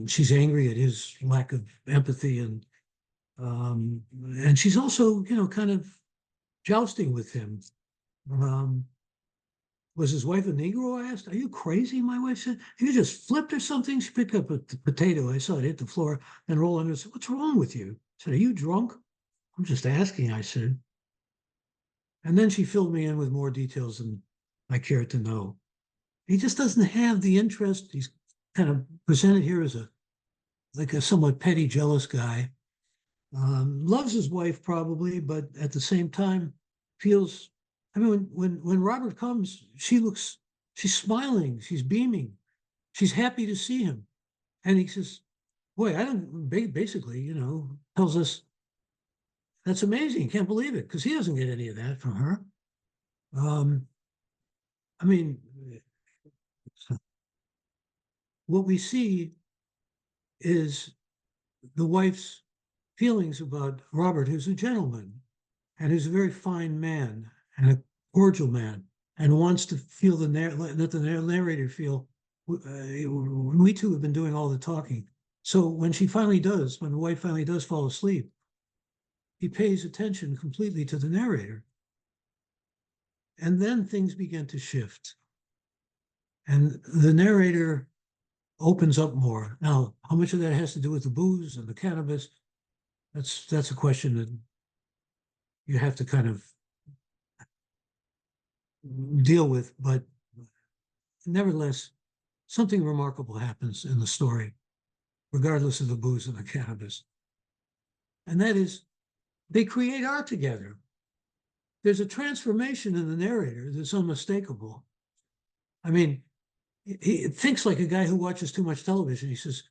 She's angry at his lack of empathy, and she's also, you know, kind of jousting with him. Was his wife a Negro? I asked. Are you crazy? My wife said. You just flipped or something? She picked up a potato. I saw it hit the floor and roll under. I said, what's wrong with you? I said, are you drunk? I'm just asking, I said. And then she filled me in with more details than I cared to know. He just doesn't have the interest. He's kind of presented here as a somewhat petty, jealous guy. Loves his wife probably, but at the same time feels. I mean, when Robert comes, she's smiling, she's beaming, she's happy to see him, and he says, "Boy, I don't." Basically, you know, tells us that's amazing. Can't believe it, because he doesn't get any of that from her. I mean, what we see is the wife's feelings about Robert, who's a gentleman and who's a very fine man and a cordial man, and wants to feel that the narrator feel we two have been doing all the talking. So when the wife finally does fall asleep, he pays attention completely to the narrator. And then things begin to shift. And the narrator opens up more. Now, how much of that has to do with the booze and the cannabis? That's a question that you have to kind of deal with, but nevertheless, something remarkable happens in the story, regardless of the booze and the cannabis. And that is, they create art together. There's a transformation in the narrator that's unmistakable. I mean, he thinks like a guy who watches too much television. He says,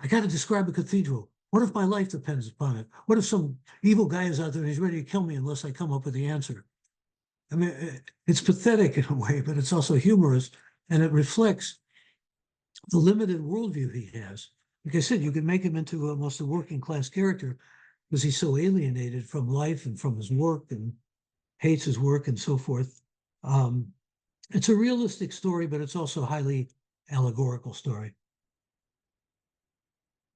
I got to describe a cathedral. What if my life depends upon it? What if some evil guy is out there and he's ready to kill me unless I come up with the answer? I mean, it's pathetic in a way, but it's also humorous, and it reflects the limited worldview he has. Like I said, you can make him into almost a working class character because he's so alienated from life and from his work and hates his work and so forth. It's a realistic story, but it's also a highly allegorical story.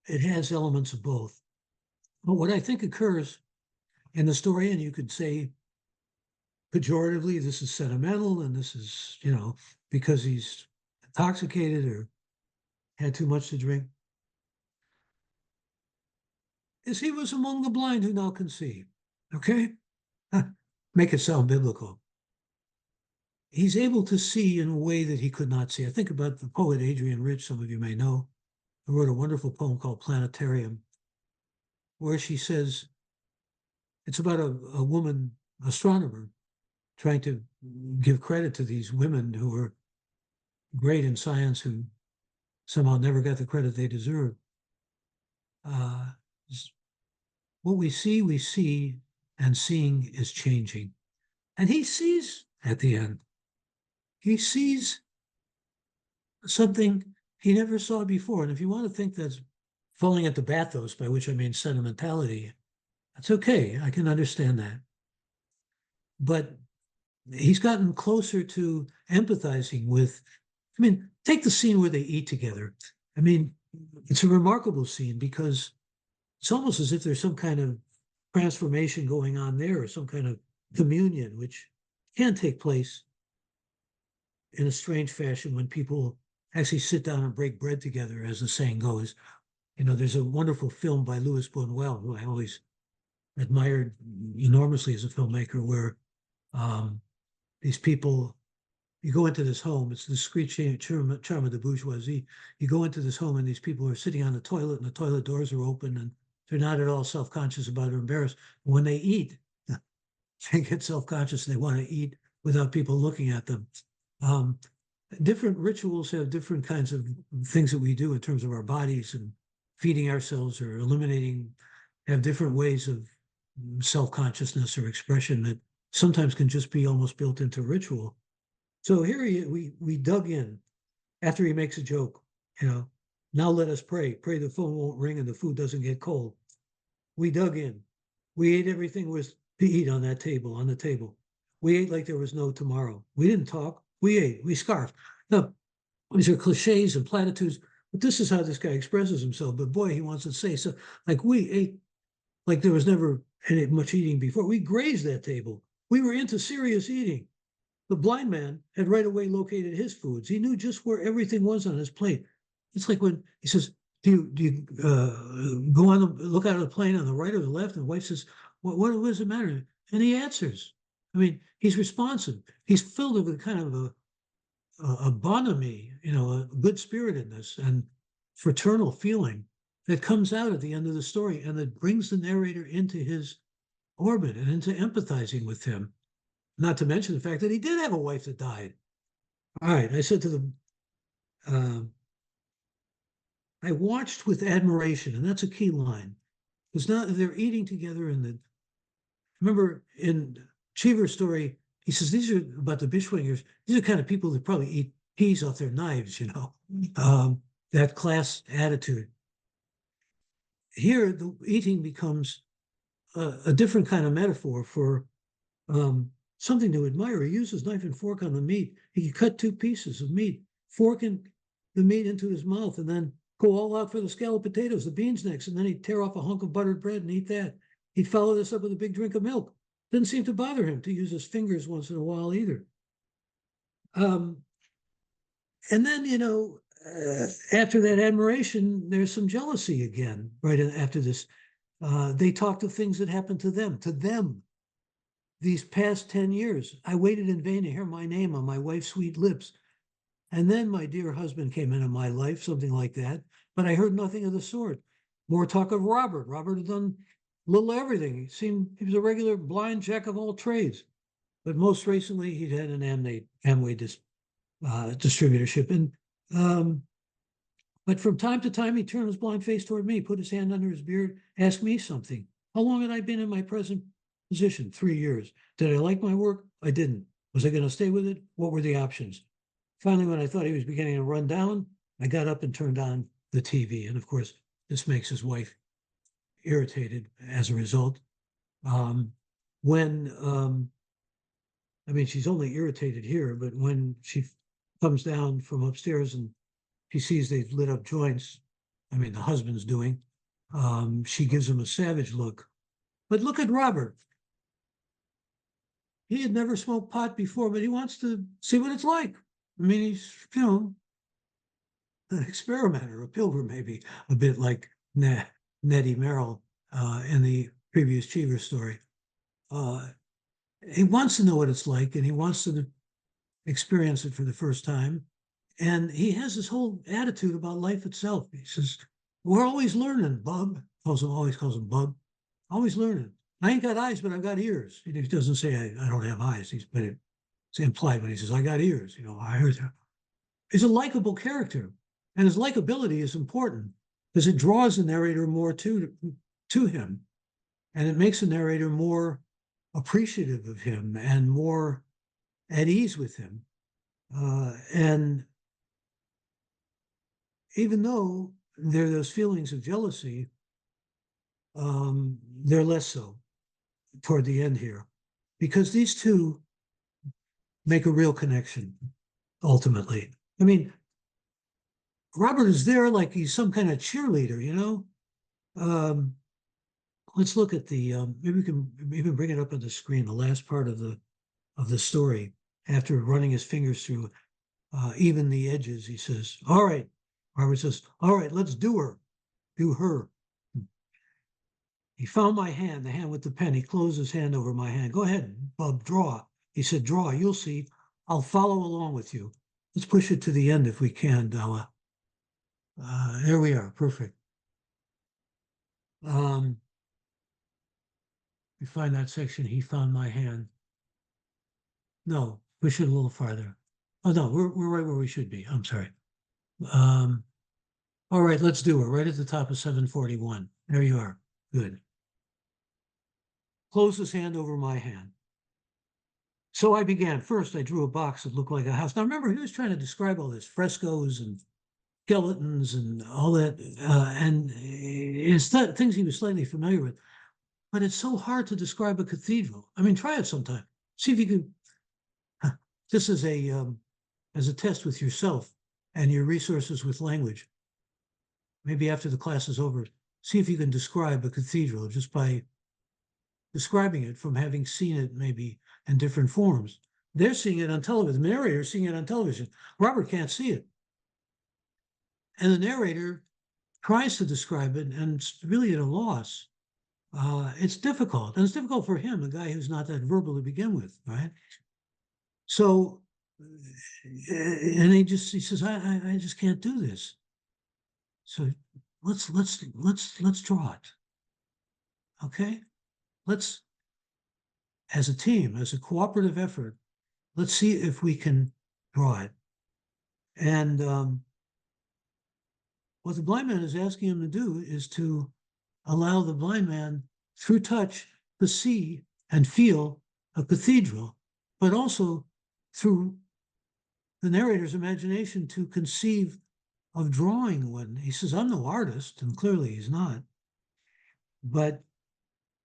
It has elements of both. But what I think occurs in the story, and you could say pejoratively, this is sentimental, and this is, you know, because he's intoxicated or had too much to drink, is he was among the blind who now can see. Okay? Make it sound biblical. He's able to see in a way that he could not see. I think about the poet Adrienne Rich, some of you may know, who wrote a wonderful poem called Planetarium, where she says it's about a woman astronomer trying to give credit to these women who are great in science who somehow never got the credit they deserve. What we see, and seeing is changing. And he sees at the end, he sees something he never saw before. And if you want to think that's falling at the bathos, by which I mean sentimentality, that's okay. I can understand that. But he's gotten closer to empathizing with, I mean, take the scene where they eat together. I mean, it's a remarkable scene because it's almost as if there's some kind of transformation going on there, or some kind of communion, which can take place in a strange fashion when people actually sit down and break bread together, as the saying goes. You know, there's a wonderful film by Louis Buñuel, who I always admired enormously as a filmmaker, where um, these people, you go into this home, it's the discreet charm of the bourgeoisie. You go into this home and these people are sitting on the toilet and the toilet doors are open and they're not at all self-conscious about it or embarrassed. When they eat, they get self-conscious and they want to eat without people looking at them. Um, Different rituals have different kinds of things that we do in terms of our bodies, and feeding ourselves or eliminating have different ways of self-consciousness or expression that sometimes can just be almost built into ritual. So here we dug in after he makes a joke, you know, now let us pray. Pray the phone won't ring and the food doesn't get cold. We dug in. We ate everything was to eat on that table, on the table. We ate like there was no tomorrow. We didn't talk. We ate. We scarfed. Now, these are cliches and platitudes, but this is how this guy expresses himself. But boy, he wants to say so. Like we ate like there was never any much eating before. We grazed that table. We were into serious eating. The blind man had right away located his foods. He knew just where everything was on his plate. It's like when he says, do you go on look out of the plane on the right or the left? And the wife says, what does it matter? And he answers. I mean, he's responsive. He's filled with kind of a bonhomie, you know, a good spiritedness and fraternal feeling that comes out at the end of the story and that brings the narrator into his orbit and into empathizing with him. Not to mention the fact that he did have a wife that died. All right, I said to them, I watched with admiration, and that's a key line. Because now they're eating together remember in Cheever's story, he says, these are about the Bishwingers. These are kind of people that probably eat peas off their knives, you know, that class attitude. Here, the eating becomes a different kind of metaphor for something to admire. He uses knife and fork on the meat. He could cut two pieces of meat, forking the meat into his mouth, and then go all out for the scalloped potatoes, the beans next, and then he'd tear off a hunk of buttered bread and eat that. He'd follow this up with a big drink of milk. Didn't seem to bother him to use his fingers once in a while either. And then, you know, after that admiration, there's some jealousy again, right after this. They talked of things that happened to them. These past 10 years, I waited in vain to hear my name on my wife's sweet lips. And then my dear husband came into my life, something like that. But I heard nothing of the sort. More talk of Robert. Robert had done little everything. He was a regular blind jack of all trades. But most recently, he'd had an Amway distributorship. And but from time to time, he turned his blind face toward me, put his hand under his beard, asked me something. How long had I been in my present position? 3 years. Did I like my work? I didn't. Was I going to stay with it? What were the options? Finally, when I thought he was beginning to run down, I got up and turned on the TV. And of course, this makes his wife irritated as a result. I mean, she's only irritated here, but when she comes down from upstairs and she sees they've lit up joints, I mean, the husband's doing, she gives him a savage look. But look at Robert. He had never smoked pot before, but he wants to see what it's like. I mean, he's, you know, an experimenter, a pilgrim, maybe a bit like Nettie Merrill in the previous Cheever story. He wants to know what it's like, and he wants to experience it for the first time. And he has this whole attitude about life itself. He says, we're always learning, Bub. Always calls him Bub. Always learning. I ain't got eyes, but I've got ears. He doesn't say I don't have eyes. But it's implied when he says, I got ears. You know, I heard that. He's a likable character. And his likability is important because it draws the narrator more to him. And it makes the narrator more appreciative of him and more at ease with him. And even though there are those feelings of jealousy, they're less so toward the end here, because these two make a real connection ultimately. I mean, Robert is there like he's some kind of cheerleader, you know. Let's look at the maybe we can even bring it up on the screen. The last part of the story, after running his fingers through even the edges, he says, "All right." Robert says, "All right, let's do her, do her." He found my hand, the hand with the pen. He closed his hand over my hand. "Go ahead, Bub, draw." He said, "Draw. You'll see. I'll follow along with you. Let's push it to the end if we can, Della." There we are. Perfect. We find that section. He found my hand. No, push it a little farther. Oh no, we're right where we should be. I'm sorry. All right, let's do it. Right at the top of 741. There you are. Good. Close his hand over my hand. So I began. First, I drew a box that looked like a house. Now remember, he was trying to describe all this frescoes and skeletons and all that, and it's things he was slightly familiar with. But it's so hard to describe a cathedral. I mean, try it sometime. See if you can. This is as a test with yourself and your resources with language. Maybe after the class is over, see if you can describe a cathedral just by describing it from having seen it maybe in different forms. They're seeing it on television. The narrator's seeing it on television. Robert can't see it. And the narrator tries to describe it, and it's really at a loss. It's difficult. And it's difficult for him, a guy who's not that verbal to begin with, right? So, and he says, I just can't do this. So let's draw it. Okay? Let's, as a team, as a cooperative effort, let's see if we can draw it. And what the blind man is asking him to do is to allow the blind man, through touch, to see and feel a cathedral, but also through the narrator's imagination to conceive of drawing one. He says, "I'm no artist," and clearly he's not, but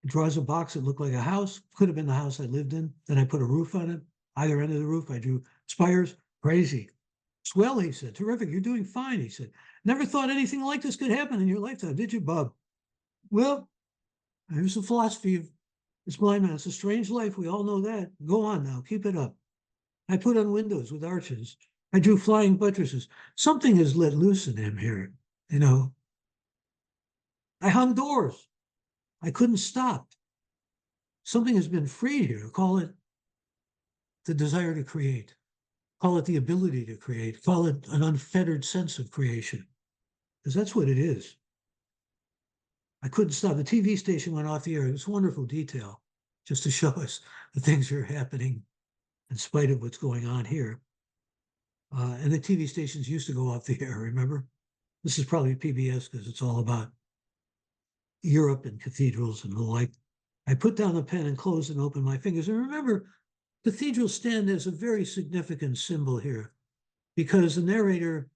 he draws a box that looked like a house, could have been the house I lived in. Then I put a roof on it. Either end of the roof, I drew spires. Crazy. "Swell," he said. "Terrific. You're doing fine," he said. "Never thought anything like this could happen in your lifetime, did you, Bub?" Well, here's the philosophy of this blind man. It's a strange life. We all know that. Go on now. Keep it up. I put on windows with arches. I drew flying buttresses. Something is let loose in him here, you know. I hung doors. I couldn't stop. Something has been freed here. Call it the desire to create. Call it the ability to create. Call it an unfettered sense of creation. Because that's what it is. I couldn't stop. The TV station went off the air. It was wonderful detail just to show us the things that are happening in spite of what's going on here. And the TV stations used to go off the air, remember? This is probably PBS because it's all about Europe and cathedrals and the like. I put down the pen and closed and opened my fingers. And remember, cathedrals stand as a very significant symbol here because the narrator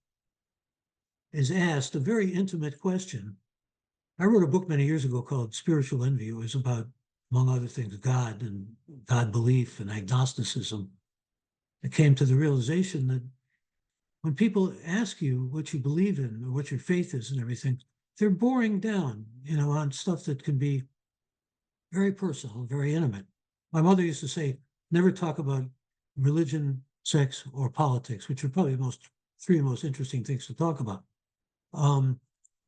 is asked a very intimate question. I wrote a book many years ago called Spiritual Envy. It was about, among other things, God and God belief and agnosticism. I came to the realization that when people ask you what you believe in or what your faith is and everything, they're boring down, you know, on stuff that can be very personal, very intimate. My mother used to say, never talk about religion, sex, or politics, which are probably the three most interesting things to talk about.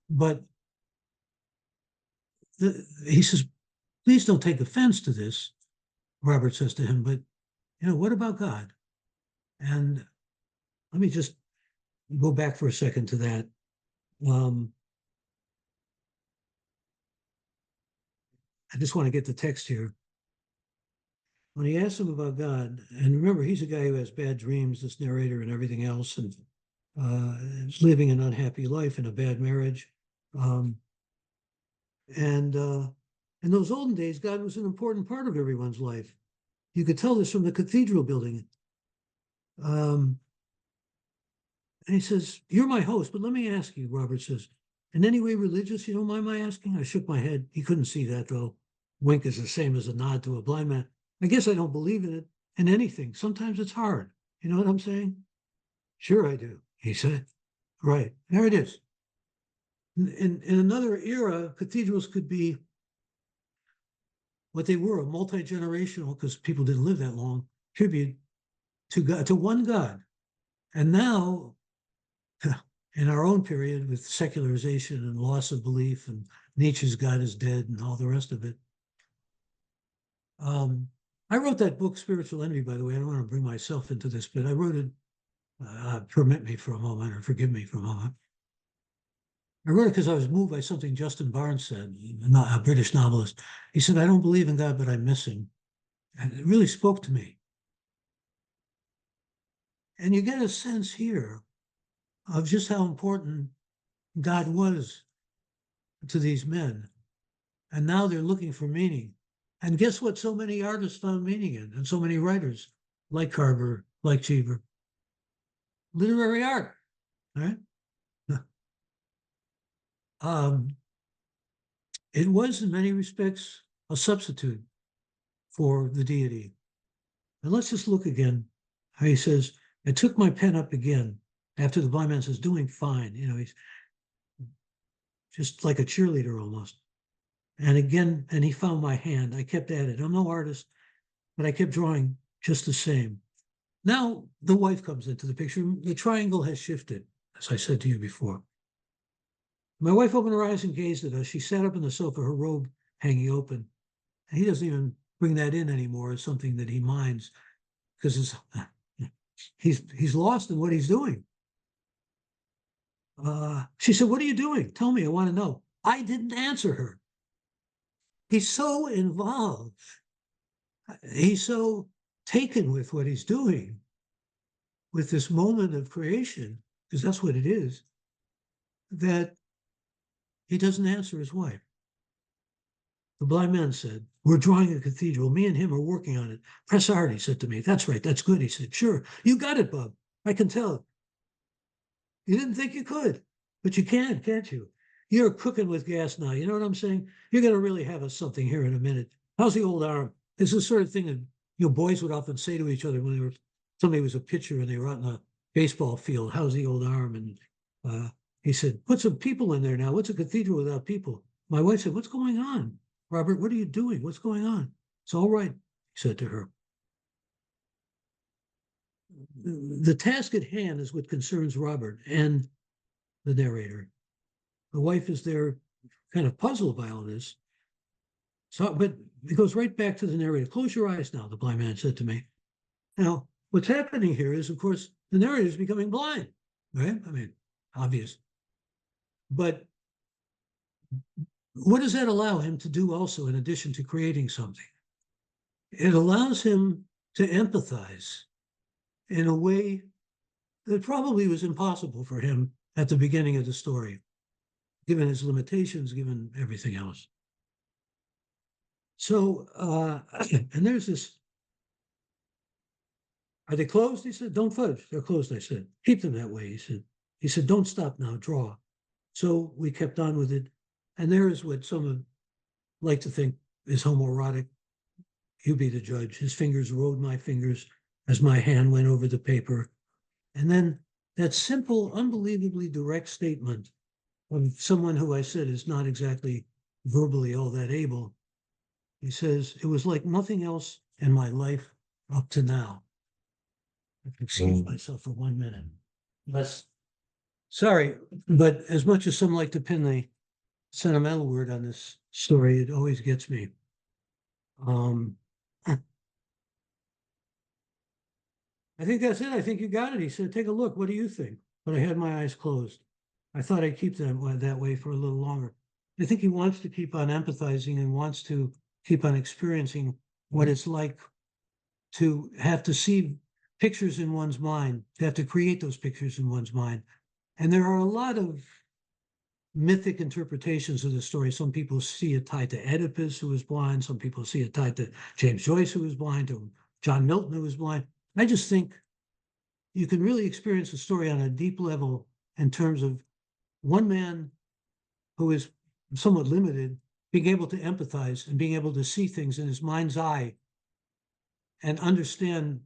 But he says, "Please don't take offense to this," Robert says to him, "but, you know, what about God?" And let me just go back for a second to that. I just want to get the text here. When he asks him about God, and remember, he's a guy who has bad dreams, this narrator and everything else, and is living an unhappy life in a bad marriage. And in those olden days, God was an important part of everyone's life. You could tell this from the cathedral building. And he says, "You're my host, but let me ask you," Robert says, "in any way religious, you don't mind my asking?" I shook my head. He couldn't see that, though. Wink is the same as a nod to a blind man. "I guess I don't believe in it, in anything. Sometimes it's hard. You know what I'm saying?" "Sure I do," he said. Right, there it is. In another era, cathedrals could be what they were, a multi-generational, because people didn't live that long, tribute to God, to one God. And now, in our own period, with secularization and loss of belief, and Nietzsche's God is dead, and all the rest of it. I wrote that book, Spiritual Envy, by the way. I don't want to bring myself into this, but I wrote it. Permit me for a moment, or forgive me for a moment. I wrote it because I was moved by something Justin Barnes said, a British novelist. He said, "I don't believe in God, but I miss him." And it really spoke to me. And you get a sense here of just how important God was to these men. And now they're looking for meaning. And guess what? So many artists found meaning in, and so many writers, like Carver, like Cheever. Literary art, right? It was, in many respects, a substitute for the deity. And let's just look again. How he says, "I took my pen up again," after the blind man says, "Doing fine." He's just like a cheerleader almost. And again, and he found my hand. I kept at it. I'm no artist, but I kept drawing just the same. Now the wife comes into the picture. The triangle has shifted, as I said to you before. My wife opened her eyes and gazed at us. She sat up on the sofa, her robe hanging open. And he doesn't even bring that in anymore as something that he minds, because he's lost in what he's doing. She said, "What are you doing? Tell me, I want to know." I didn't answer her. He's so involved. He's so taken with what he's doing, with this moment of creation, because that's what it is, that he doesn't answer his wife. The blind man said, "We're drawing a cathedral. Me and him are working on it." "Press hard," he said to me. "That's right. That's good." He said, "Sure. You got it, Bub. I can tell. You didn't think you could, but you can, can't you? You're cooking with gas now. You know what I'm saying? You're going to really have us something here in a minute. How's the old arm?" It's the sort of thing that boys would often say to each other when somebody was a pitcher and they were out in a baseball field. "How's the old arm?" And he said, "Put some people in there now. What's a cathedral without people?" My wife said, "What's going on? Robert, what are you doing? What's going on?" "It's all right," he said to her. The task at hand is what concerns Robert and the narrator. The wife is there kind of puzzled by all this. So, but it goes right back to the narrator. "Close your eyes now," the blind man said to me. Now, what's happening here is, of course, the narrator is becoming blind, right? I mean, obvious. But what does that allow him to do also, in addition to creating something? It allows him to empathize in a way that probably was impossible for him at the beginning of the story, given his limitations, given everything else. So, and there's this. "Are they closed?" He said. "Don't fudge. They're closed," I said. "Keep them that way," he said. He said, "Don't stop now, draw." So we kept on with it. And there is what some like to think is homoerotic. You be the judge. His fingers rode my fingers as my hand went over the paper. And then that simple, unbelievably direct statement of someone who I said is not exactly verbally all that able. He says, "It was like nothing else in my life up to now." I can excuse myself for 1 minute. Sorry, but as much as some like to pin the sentimental word on this story, it always gets me. I think that's it. I think you got it. He said, "Take a look. What do you think?" But I had my eyes closed. I thought I'd keep them that way for a little longer. I think he wants to keep on empathizing and wants to keep on experiencing what it's like to have to see pictures in one's mind, to have to create those pictures in one's mind. And there are a lot of mythic interpretations of the story. Some people see it tied to Oedipus, who was blind. Some people see it tied to James Joyce, who was blind, to John Milton, who was blind. I just think you can really experience the story on a deep level in terms of one man who is somewhat limited being able to empathize and being able to see things in his mind's eye and understand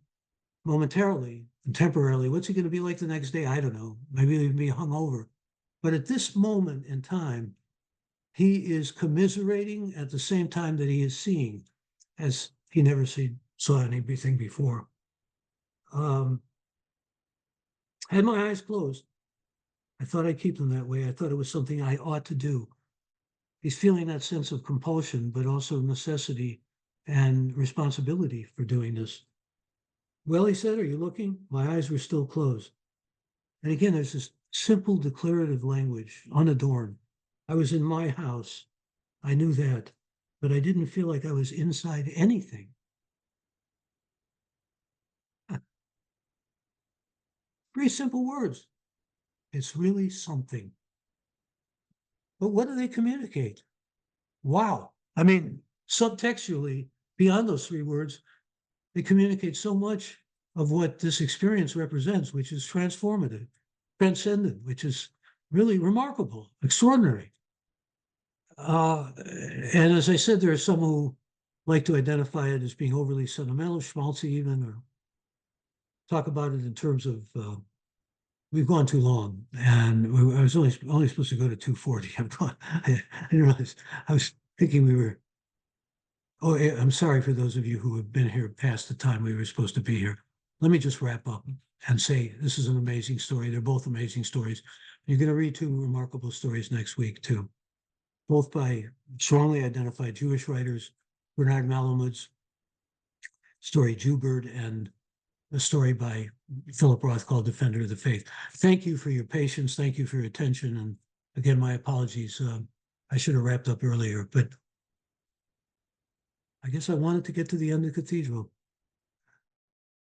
momentarily temporarily. What's he going to be like the next day? I don't know. Maybe he'll be hungover. But at this moment in time, he is commiserating at the same time that he is seeing, as he never saw anything before. Had my eyes closed. I thought I'd keep them that way. I thought it was something I ought to do. He's feeling that sense of compulsion, but also necessity and responsibility for doing this. Well, he said, are you looking? My eyes were still closed. And again, there's this simple declarative language, unadorned. I was in my house. I knew that, but I didn't feel like I was inside anything. Very simple words. It's really something. But what do they communicate? Wow. I mean, subtextually, beyond those three words, they communicate so much of what this experience represents, which is transformative, transcendent, which is really remarkable, extraordinary. And as I said, there are some who like to identify it as being overly sentimental, schmaltzy even, or talk about it in terms of we've gone too long, and I was only supposed to go to 2:40. I didn't realize. I was thinking we were. Oh, I'm sorry for those of you who have been here past the time we were supposed to be here. Let me just wrap up and say this is an amazing story. They're both amazing stories. You're going to read two remarkable stories next week too, both by strongly identified Jewish writers, Bernard Malamud's story Jewbird and a story by Philip Roth called Defender of the Faith. Thank you for your patience. Thank you for your attention. And again, my apologies. I should have wrapped up earlier, but I guess I wanted to get to the end of the cathedral.